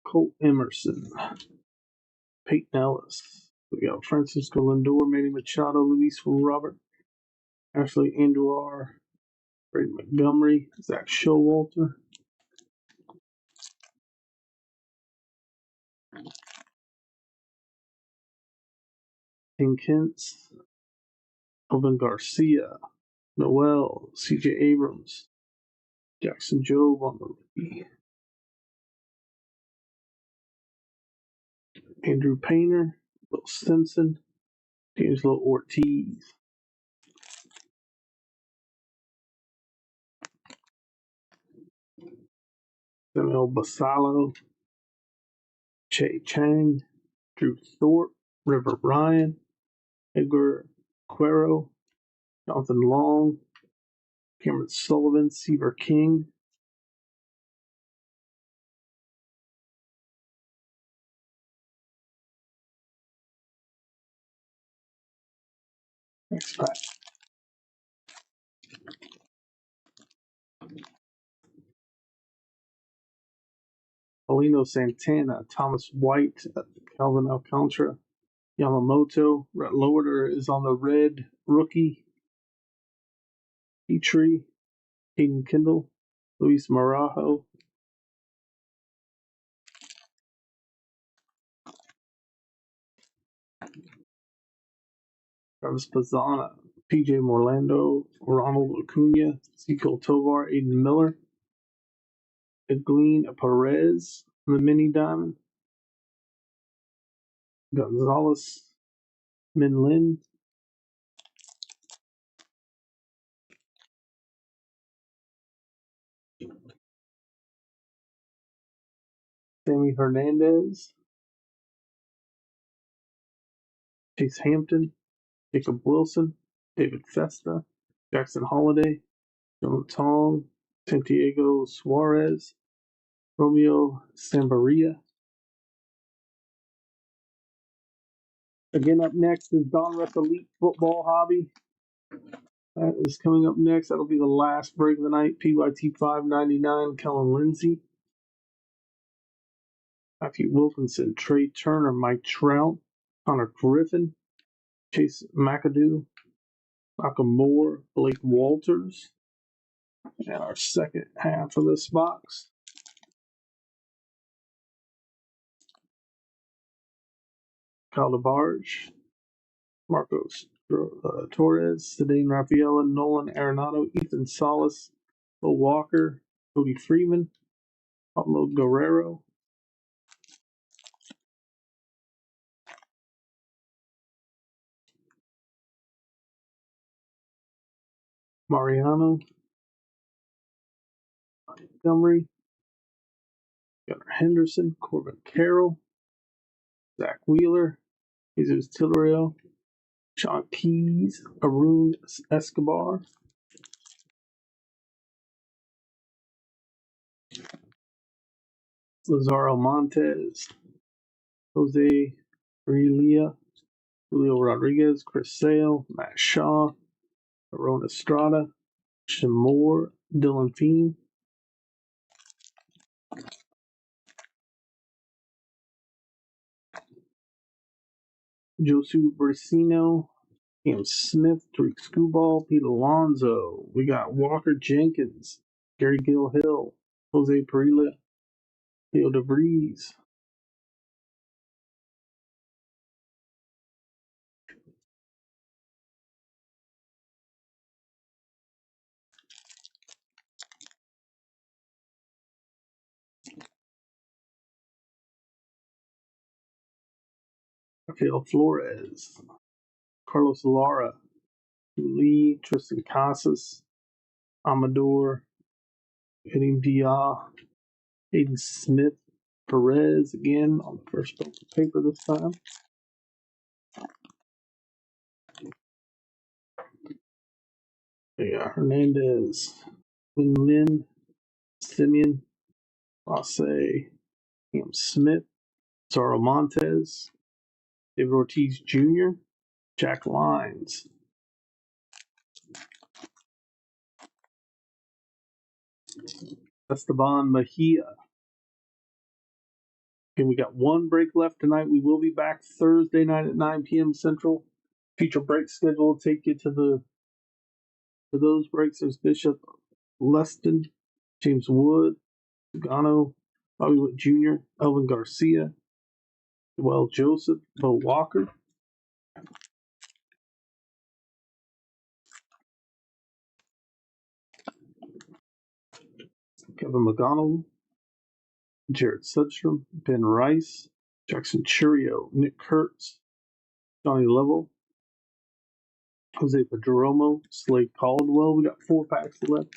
Colt Emerson. Peyton Ellis. We got Francisco Lindor, Manny Machado, Luis Robert, Ashley Andujar, Brady Montgomery, Zach Showalter, King Kentz, Alvin Garcia, Noel, CJ Abrams, Jackson Jobe on the rookie, Andrew Painter, Will Simpson, D'Angelo Ortiz, Samuel Basallo, Che Chang, Drew Thorpe, River Ryan, Edgar Quero, Jonathan Long, Cameron Sullivan, Seaver King, next pack. Paulino Santana, Thomas White, Calvin Alcantara, Yamamoto. Rhett Lowerter is on the red rookie. Petrie, Hayden Kindle, Luis Marajo. Travis Pazana, PJ Morlando, Ronald Acuna, Ezekiel Tovar, Aiden Miller, Edglin Perez, the mini diamond, Gonzalez, Min Lin, Sammy Hernandez, Chase Hampton, Jacob Wilson, David Festa, Jackson Holiday, John Tong, Santiago Suarez, Romeo Sambaria. Again, up next is Donruss Elite Football Hobby. That is coming up next. That'll be the last break of the night. PYT 599, Kellen Lindsay, Matthew Wilkinson, Trey Turner, Mike Trout, Connor Griffin, Chase McAdoo, Malcolm Moore, Blake Walters. And our second half of this box. Kyle DeBarge, Marcos Torres, Sedane Rafaela, Nolan Arenado, Ethan Salas, Bo Walker, Cody Freeman, Pablo Guerrero, Mariano, Montgomery, Gunnar Henderson, Corbin Carroll, Zach Wheeler, Jesus Tillario, Sean Keys, Arun Escobar, Lazaro Montes, Jose Relia, Julio Rodriguez, Chris Sale, Matt Shaw, Aaron Estrada, Shimor, Dylan Feen, Josu Bracino, Cam Smith, Tariq Skubal, Pete Alonso. We got Walker Jenkins, Gary Gill Hill, Jose Perilla, Theo DeVries. Rafael Flores, Carlos Lara, Lee, Tristan Casas, Amador, Eddie Dia, Aiden Smith, Perez again on the first book of paper this time. We got Hernandez, Quinn Lin, Simeon, Lasse, Cam Smith, Zaro Montes, David Ortiz Jr., Jack Lyons, Esteban Mejia. Okay, we got one break left tonight. We will be back Thursday night at 9 p.m. Central. Future break schedule will take you to those breaks. There's Bishop Leston, James Wood, Gano, Bobby Witt Jr., Elvin Garcia, Joel Joseph, Bo Walker, Kevin McGonigal, Jared Sudstrom, Ben Rice, Jackson Churio, Nick Kurtz, Johnny Level, Jose Pedromo, Slade Caldwell. We got 4 packs left.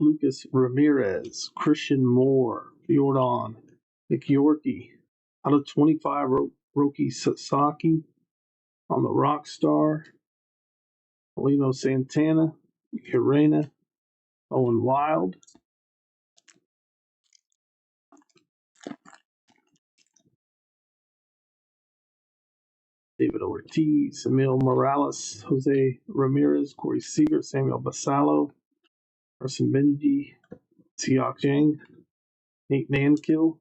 Lucas Ramirez, Christian Moore, Jordan, Nick Yorkie. Out of 25, Roki Sasaki on the Rockstar, Polino Santana, Irena, Owen Wild, David Ortiz, Emil Morales, Jose Ramirez, Corey Seager, Samuel Basalo, Carson Benji, Siak Jang, Nate Nankill,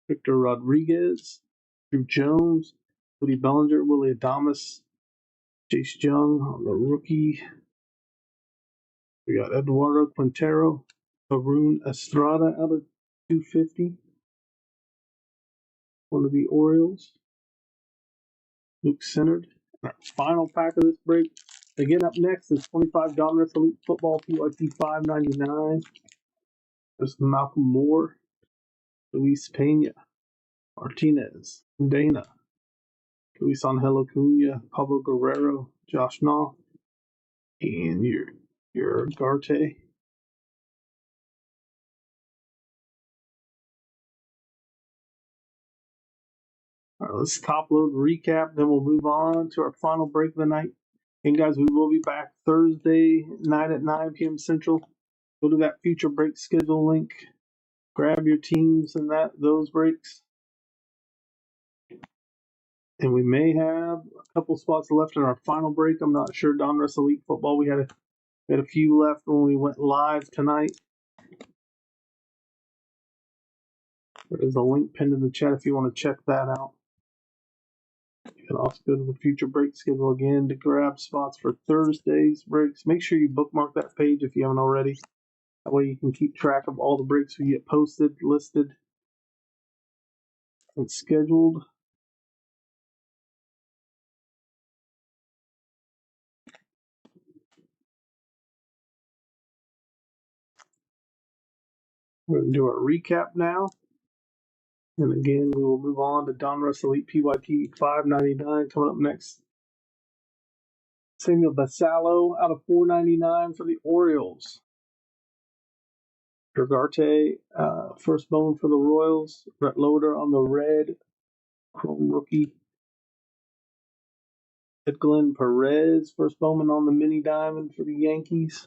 Victor Rodriguez, Drew Jones, Cody Bellinger, Willie Adamas, Chase Young on the rookie. We got Eduardo Quintero, Arun Estrada out of 250. One of the Orioles. Luke Centered. Our final pack of this break. Again, up next is $25 Elite Football PYT $5.99. There's Malcolm Moore, Luis Pena, Martinez, Dana, Luis Angel Acuna, Pablo Guerrero, Josh Knopf, and your Garte. All right, let's top load recap, then we'll move on to our final break of the night. And guys, we will be back Thursday night at 9 p.m. Central. Go to that future break schedule link. Grab your teams and those breaks. And we may have a couple spots left in our final break. I'm not sure. Donruss Elite Football, we had a few left when we went live tonight. There is a link pinned in the chat if you want to check that out. You can also go to the future break schedule again to grab spots for Thursday's breaks. Make sure you bookmark that page if you haven't already. That way you can keep track of all the breaks we get posted, listed, and scheduled. We're going to do our recap now. And again, we will move on to Donruss Elite PYT $5.99 coming up next. Samuel Basallo out of $4.99 for the Orioles. Garte, first bone for the Royals. Brett Loader on the red. Chrome rookie. Edglin Perez, first bowman on the mini diamond for the Yankees.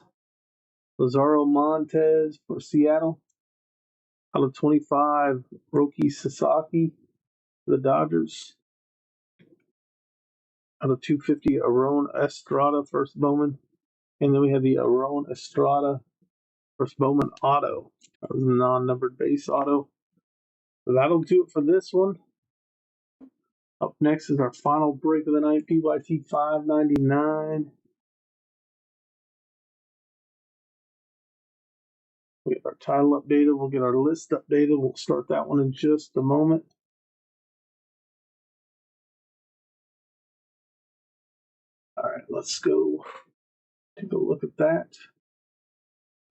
Lazaro Montes for Seattle. Out of 25, Roki Sasaki for the Dodgers. Out of 250, Aaron Estrada, first bowman. And then we have the Aaron Estrada, first bowman auto. That was a non-numbered base auto. So that'll do it for this one. Up next is our final break of the night, PYT $5.99. We get our title updated. We'll get our list updated. We'll start that one in just a moment. All right, let's go take a look at that.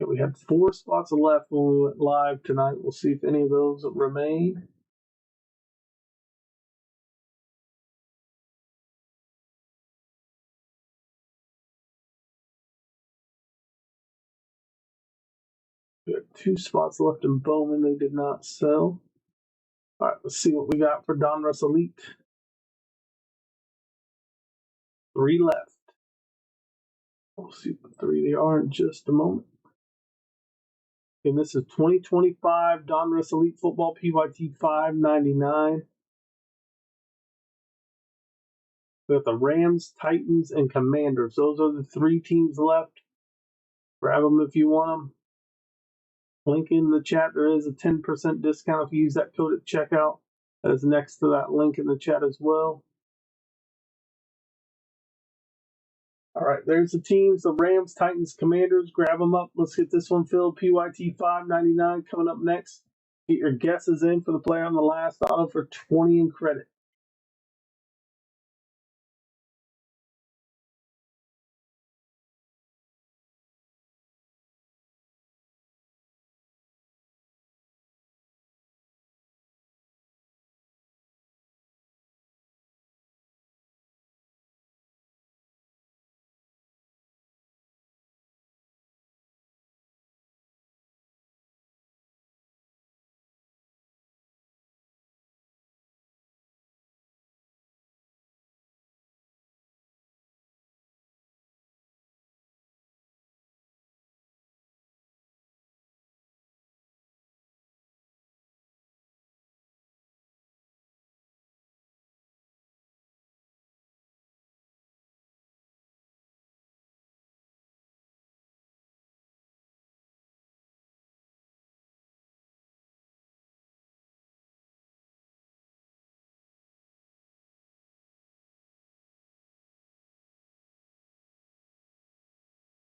Okay, we had 4 spots left when we went live tonight. We'll see if any of those remain. We have 2 spots left in Bowman. They did not sell. All right, let's see what we got for Donruss Elite. 3 left. We'll see what 3 they are in just a moment. And this is 2025 Donruss Elite Football PYT $5.99. We have the Rams, Titans, and Commanders. Those are the 3 teams left. Grab them if you want them. Link in the chat. There is a 10% discount if you use that code at checkout. That is next to that link in the chat as well. All right, there's the teams, the Rams, Titans, Commanders. Grab them up. Let's get this one filled. PYT $5.99 coming up next. Get your guesses in for the player on the last auto for 20 in credit.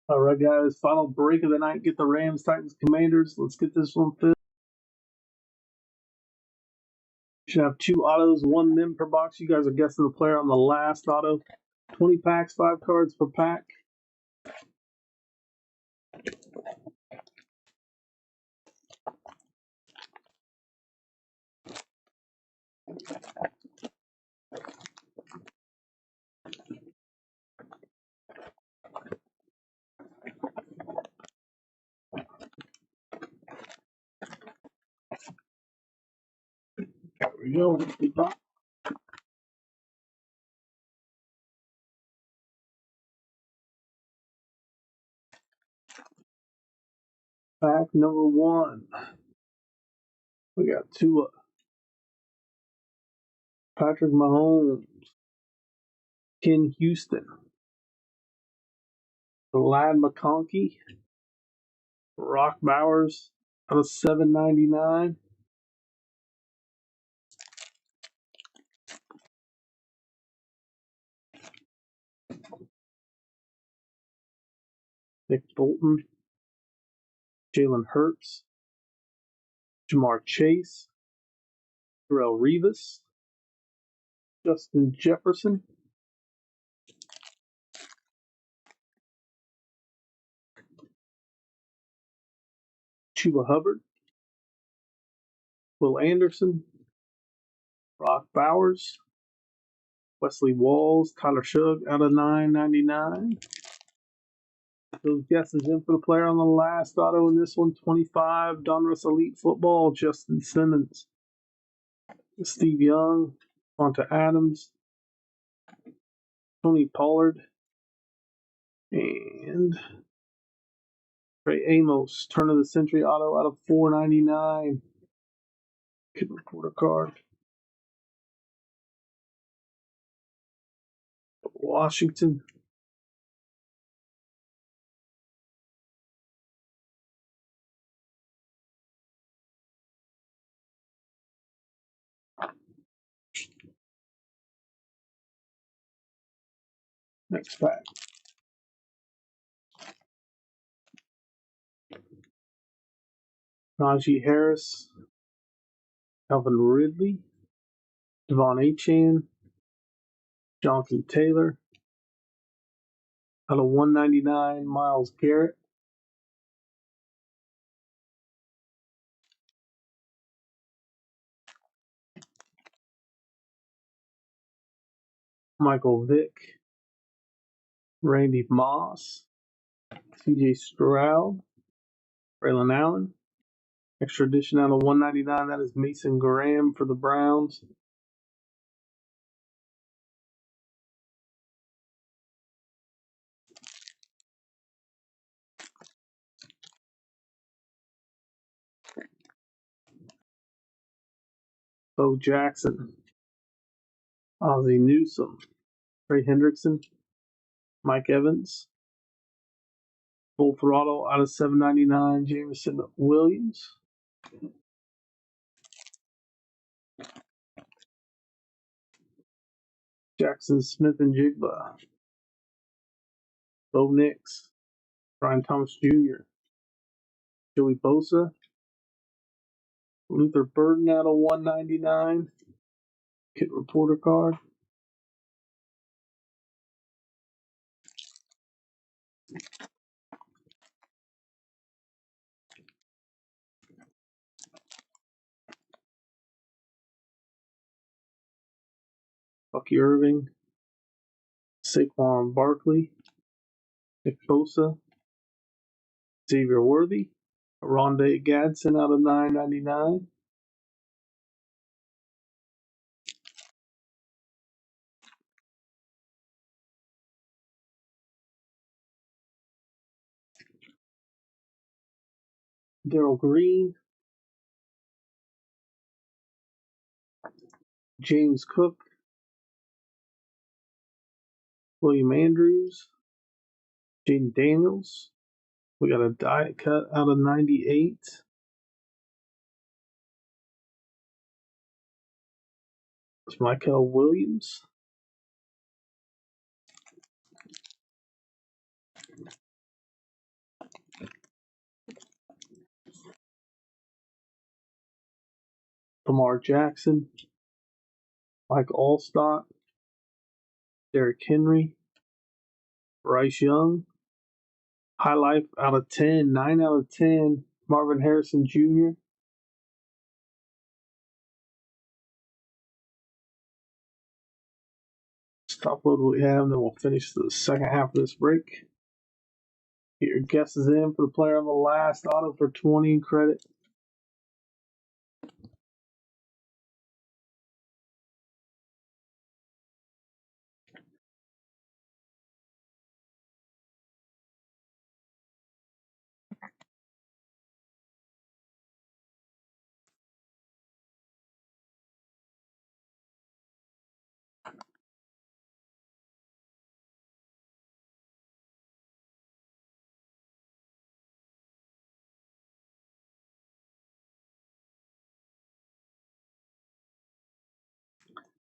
All right, guys, final break of the night. Get the Rams, Titans, Commanders. Let's get this one filled. Should have 2 autos, 1 nim per box. You guys are guessing the player on the last auto. 20 packs, 5 cards per pack. There we go. Pack number 1. We got Tua, Patrick Mahomes, Ken Houston, Lad McConkey, Rock Bowers out of 799. Nick Bolton, Jalen Hurts, Jamar Chase, Darrelle Revis, Justin Jefferson, Chuba Hubbard, Will Anderson, Rock Bowers, Wesley Walls, Tyler Shugg out of 999. Those guesses in for the player on the last auto in this one, 25, Donruss Elite Football, Justin Simmons, Steve Young, Monta Adams, Tony Pollard, and Trey Amos, turn of the century auto out of 499. Kid reporter card. Washington. Next pack. Najee Harris, Calvin Ridley, Devon Achane, Jonathan Taylor, out of 199, Myles Garrett, Michael Vick, Randy Moss, CJ Stroud, Braylon Allen. Extra edition out of 199, that is Mason Graham for the Browns. Bo Jackson, Ozzie Newsome, Trey Hendrickson, Mike Evans, Full Throttle out of 799, Jameson Williams, Jackson Smith and Jigba, Bo Nix, Brian Thomas Jr., Joey Bosa, Luther Burden out of 199, Kit Reporter card, Bucky Irving, Saquon Barkley, Nick Bosa, Xavier Worthy, Rondé Gadsden out of 999, Darrell Green, James Cook, William Andrews, Jaden Daniels. We got a diet cut out of 98. It's Michael Williams. Lamar Jackson, Mike Allstott, Derrick Henry, Bryce Young, High Life out of 10, 9 out of 10, Marvin Harrison Jr., Top load what we have, then we'll finish the second half of this break. Get your guesses in for the player on the last auto for 20 credit.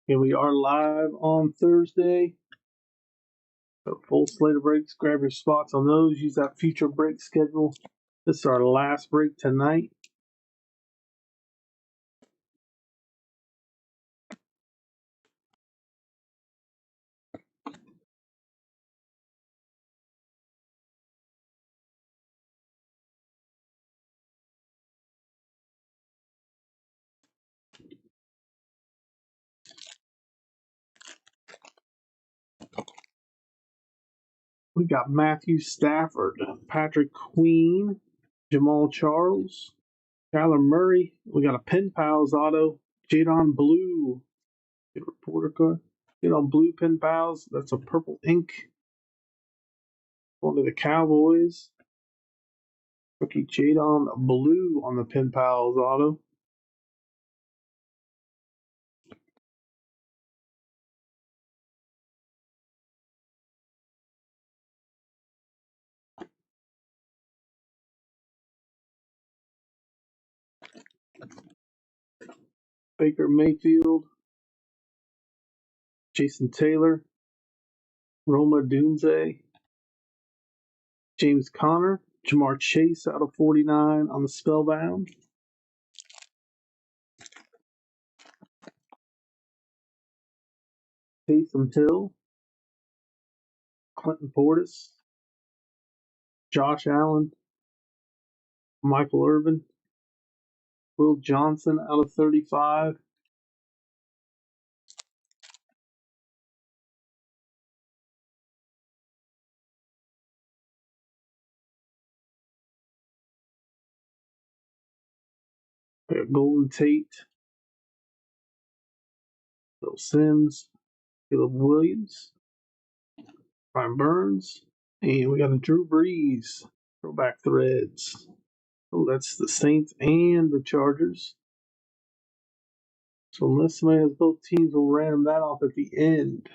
And we are live on Thursday. So full slate of breaks. Grab your spots on those. Use that future break schedule. This is our last break tonight. We got Matthew Stafford, Patrick Queen, Jamal Charles, Kyler Murray. We got a Pen Pals auto, Jadon Blue. Get a reporter card. Jadon Blue Pen Pals. That's a purple ink. Going to the Cowboys. Rookie Jadon Blue on the Pen Pals auto. Baker Mayfield, Jason Taylor, Roma Dunze, James Conner, Jamar Chase out of 49 on the Spellbound. Taysom Hill, Clinton Portis, Josh Allen, Michael Irvin, Will Johnson out of 35. Golden Tate, Phil Simms, Caleb Williams, Brian Burns, and we got a Drew Brees. Throwback threads. Oh, that's the Saints and the Chargers. So unless somebody has both teams, we'll random that off at the end.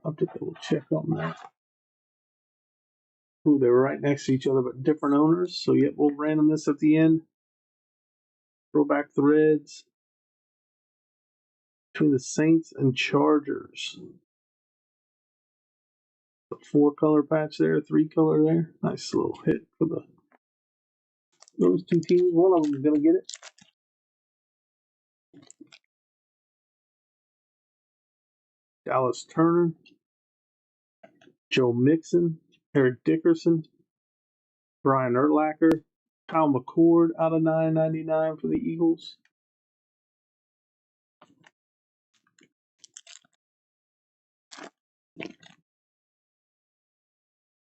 I'll have to double check on that. Ooh, they were right next to each other, but different owners. So, yep, we'll random this at the end. Throwback threads between the Saints and Chargers. The 4-color patch there, 3-color there. Nice little hit for those two teams. One of them is going to get it. Dallas Turner, Joe Mixon, Eric Dickerson, Brian Urlacher, Kyle McCord out of 9.99 for the Eagles.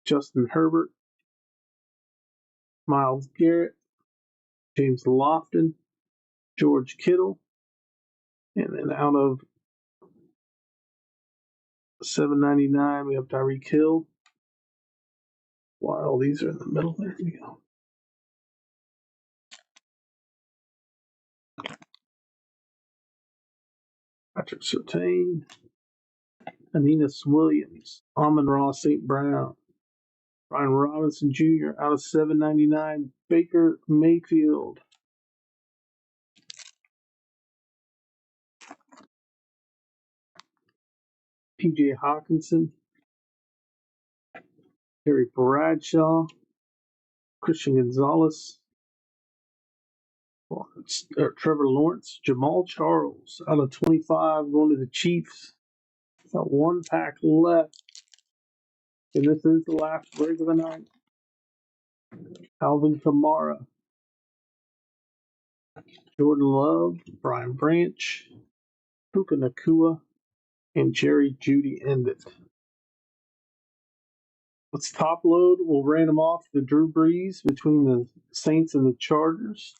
Justin Herbert, Myles Garrett, James Lofton, George Kittle, and then out of 7.99 we have Tyreek Hill. Wow, these are in the middle. There we go. Patrick Surtain, Aeneas Williams, Amon-Ra St. Brown, Brian Robinson Jr. out of 7.99, Baker Mayfield. P.J. Hawkinson, Terry Bradshaw, Christian Gonzalez, Trevor Lawrence, Jamal Charles out of 25 going to the Chiefs. Got one pack left, and this is the last break of the night. Alvin Kamara, Jordan Love, Brian Branch, Puka Nakua, and Jerry Judy Endit. Let's top load. We'll random off the Drew Brees between the Saints and the Chargers.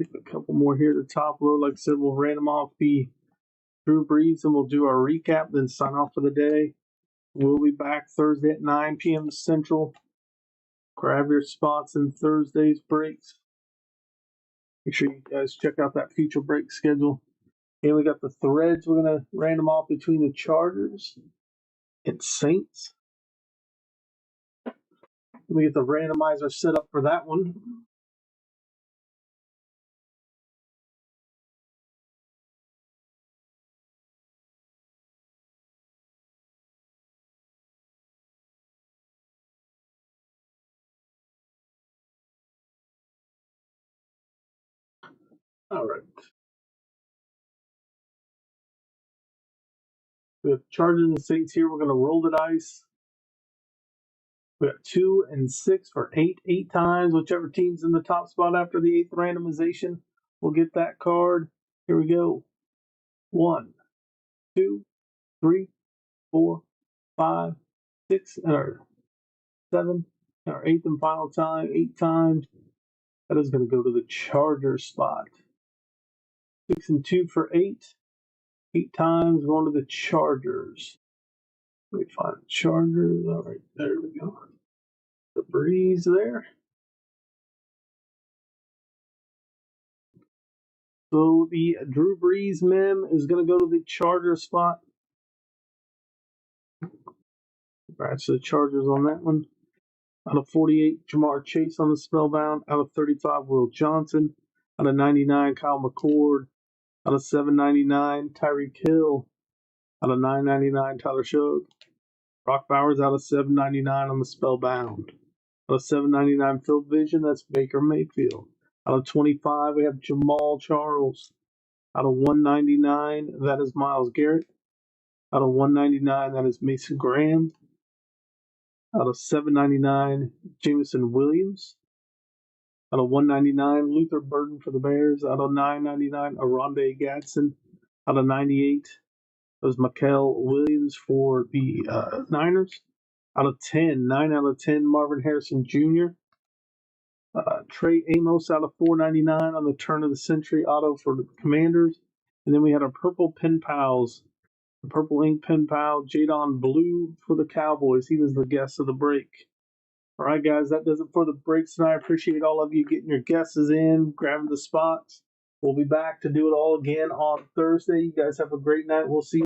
A couple more here to top load. Like I said, we'll random off the Drew Brees and we'll do our recap, then sign off for the day. We'll be back Thursday at 9 p.m. Central. Grab your spots in Thursday's breaks. Make sure you guys check out that future break schedule. And we got the threads we're going to random off between the Chargers and Saints. Let me get the randomizer set up for that one. All right. We have Chargers and Saints here. We're going to roll the dice. We got 2 and 6 for 8 times. Whichever team's in the top spot after the 8th randomization will get that card. Here we go. 1, 2, 3, 4, 5, 6, or 7. Our 8th and final time, 8 times. That is going to go to the Chargers spot. 6 and 2 for 8. 8 times going to the Chargers. Let me find the Chargers. All right, there we go. The Breeze there. So the Drew Brees mem is going to go to the Chargers spot. Congrats to the Chargers on that one. Out of 48, Jamar Chase on the spellbound. Out of 35, Will Johnson. Out of 99, Kyle McCord. Out of 799, Tyreek Hill. Out of 999, Tyler Shough. Brock Bowers out of 799 on the spellbound. Out of 799, Phil Vision, that's Baker Mayfield. Out of 25, we have Jamal Charles. Out of 199, that is Myles Garrett. Out of 199, that is Mason Graham. Out of 799, Jameson Williams. Out of 199, Luther Burden for the Bears. Out of 999, Aronde Gadsden. Out of 98, it was Mikael Williams for the Niners. Out of 10, 9 out of 10, Marvin Harrison Jr. Trey Amos out of 499 on the turn of the century auto for the Commanders. And then we had our purple pen pals, the purple ink pen pal, Jadon Blue for the Cowboys. He was the guest of the break. All right, guys, that does it for the breaks tonight. I appreciate all of you getting your guesses in, grabbing the spots. We'll be back to do it all again on Thursday. You guys have a great night. We'll see you.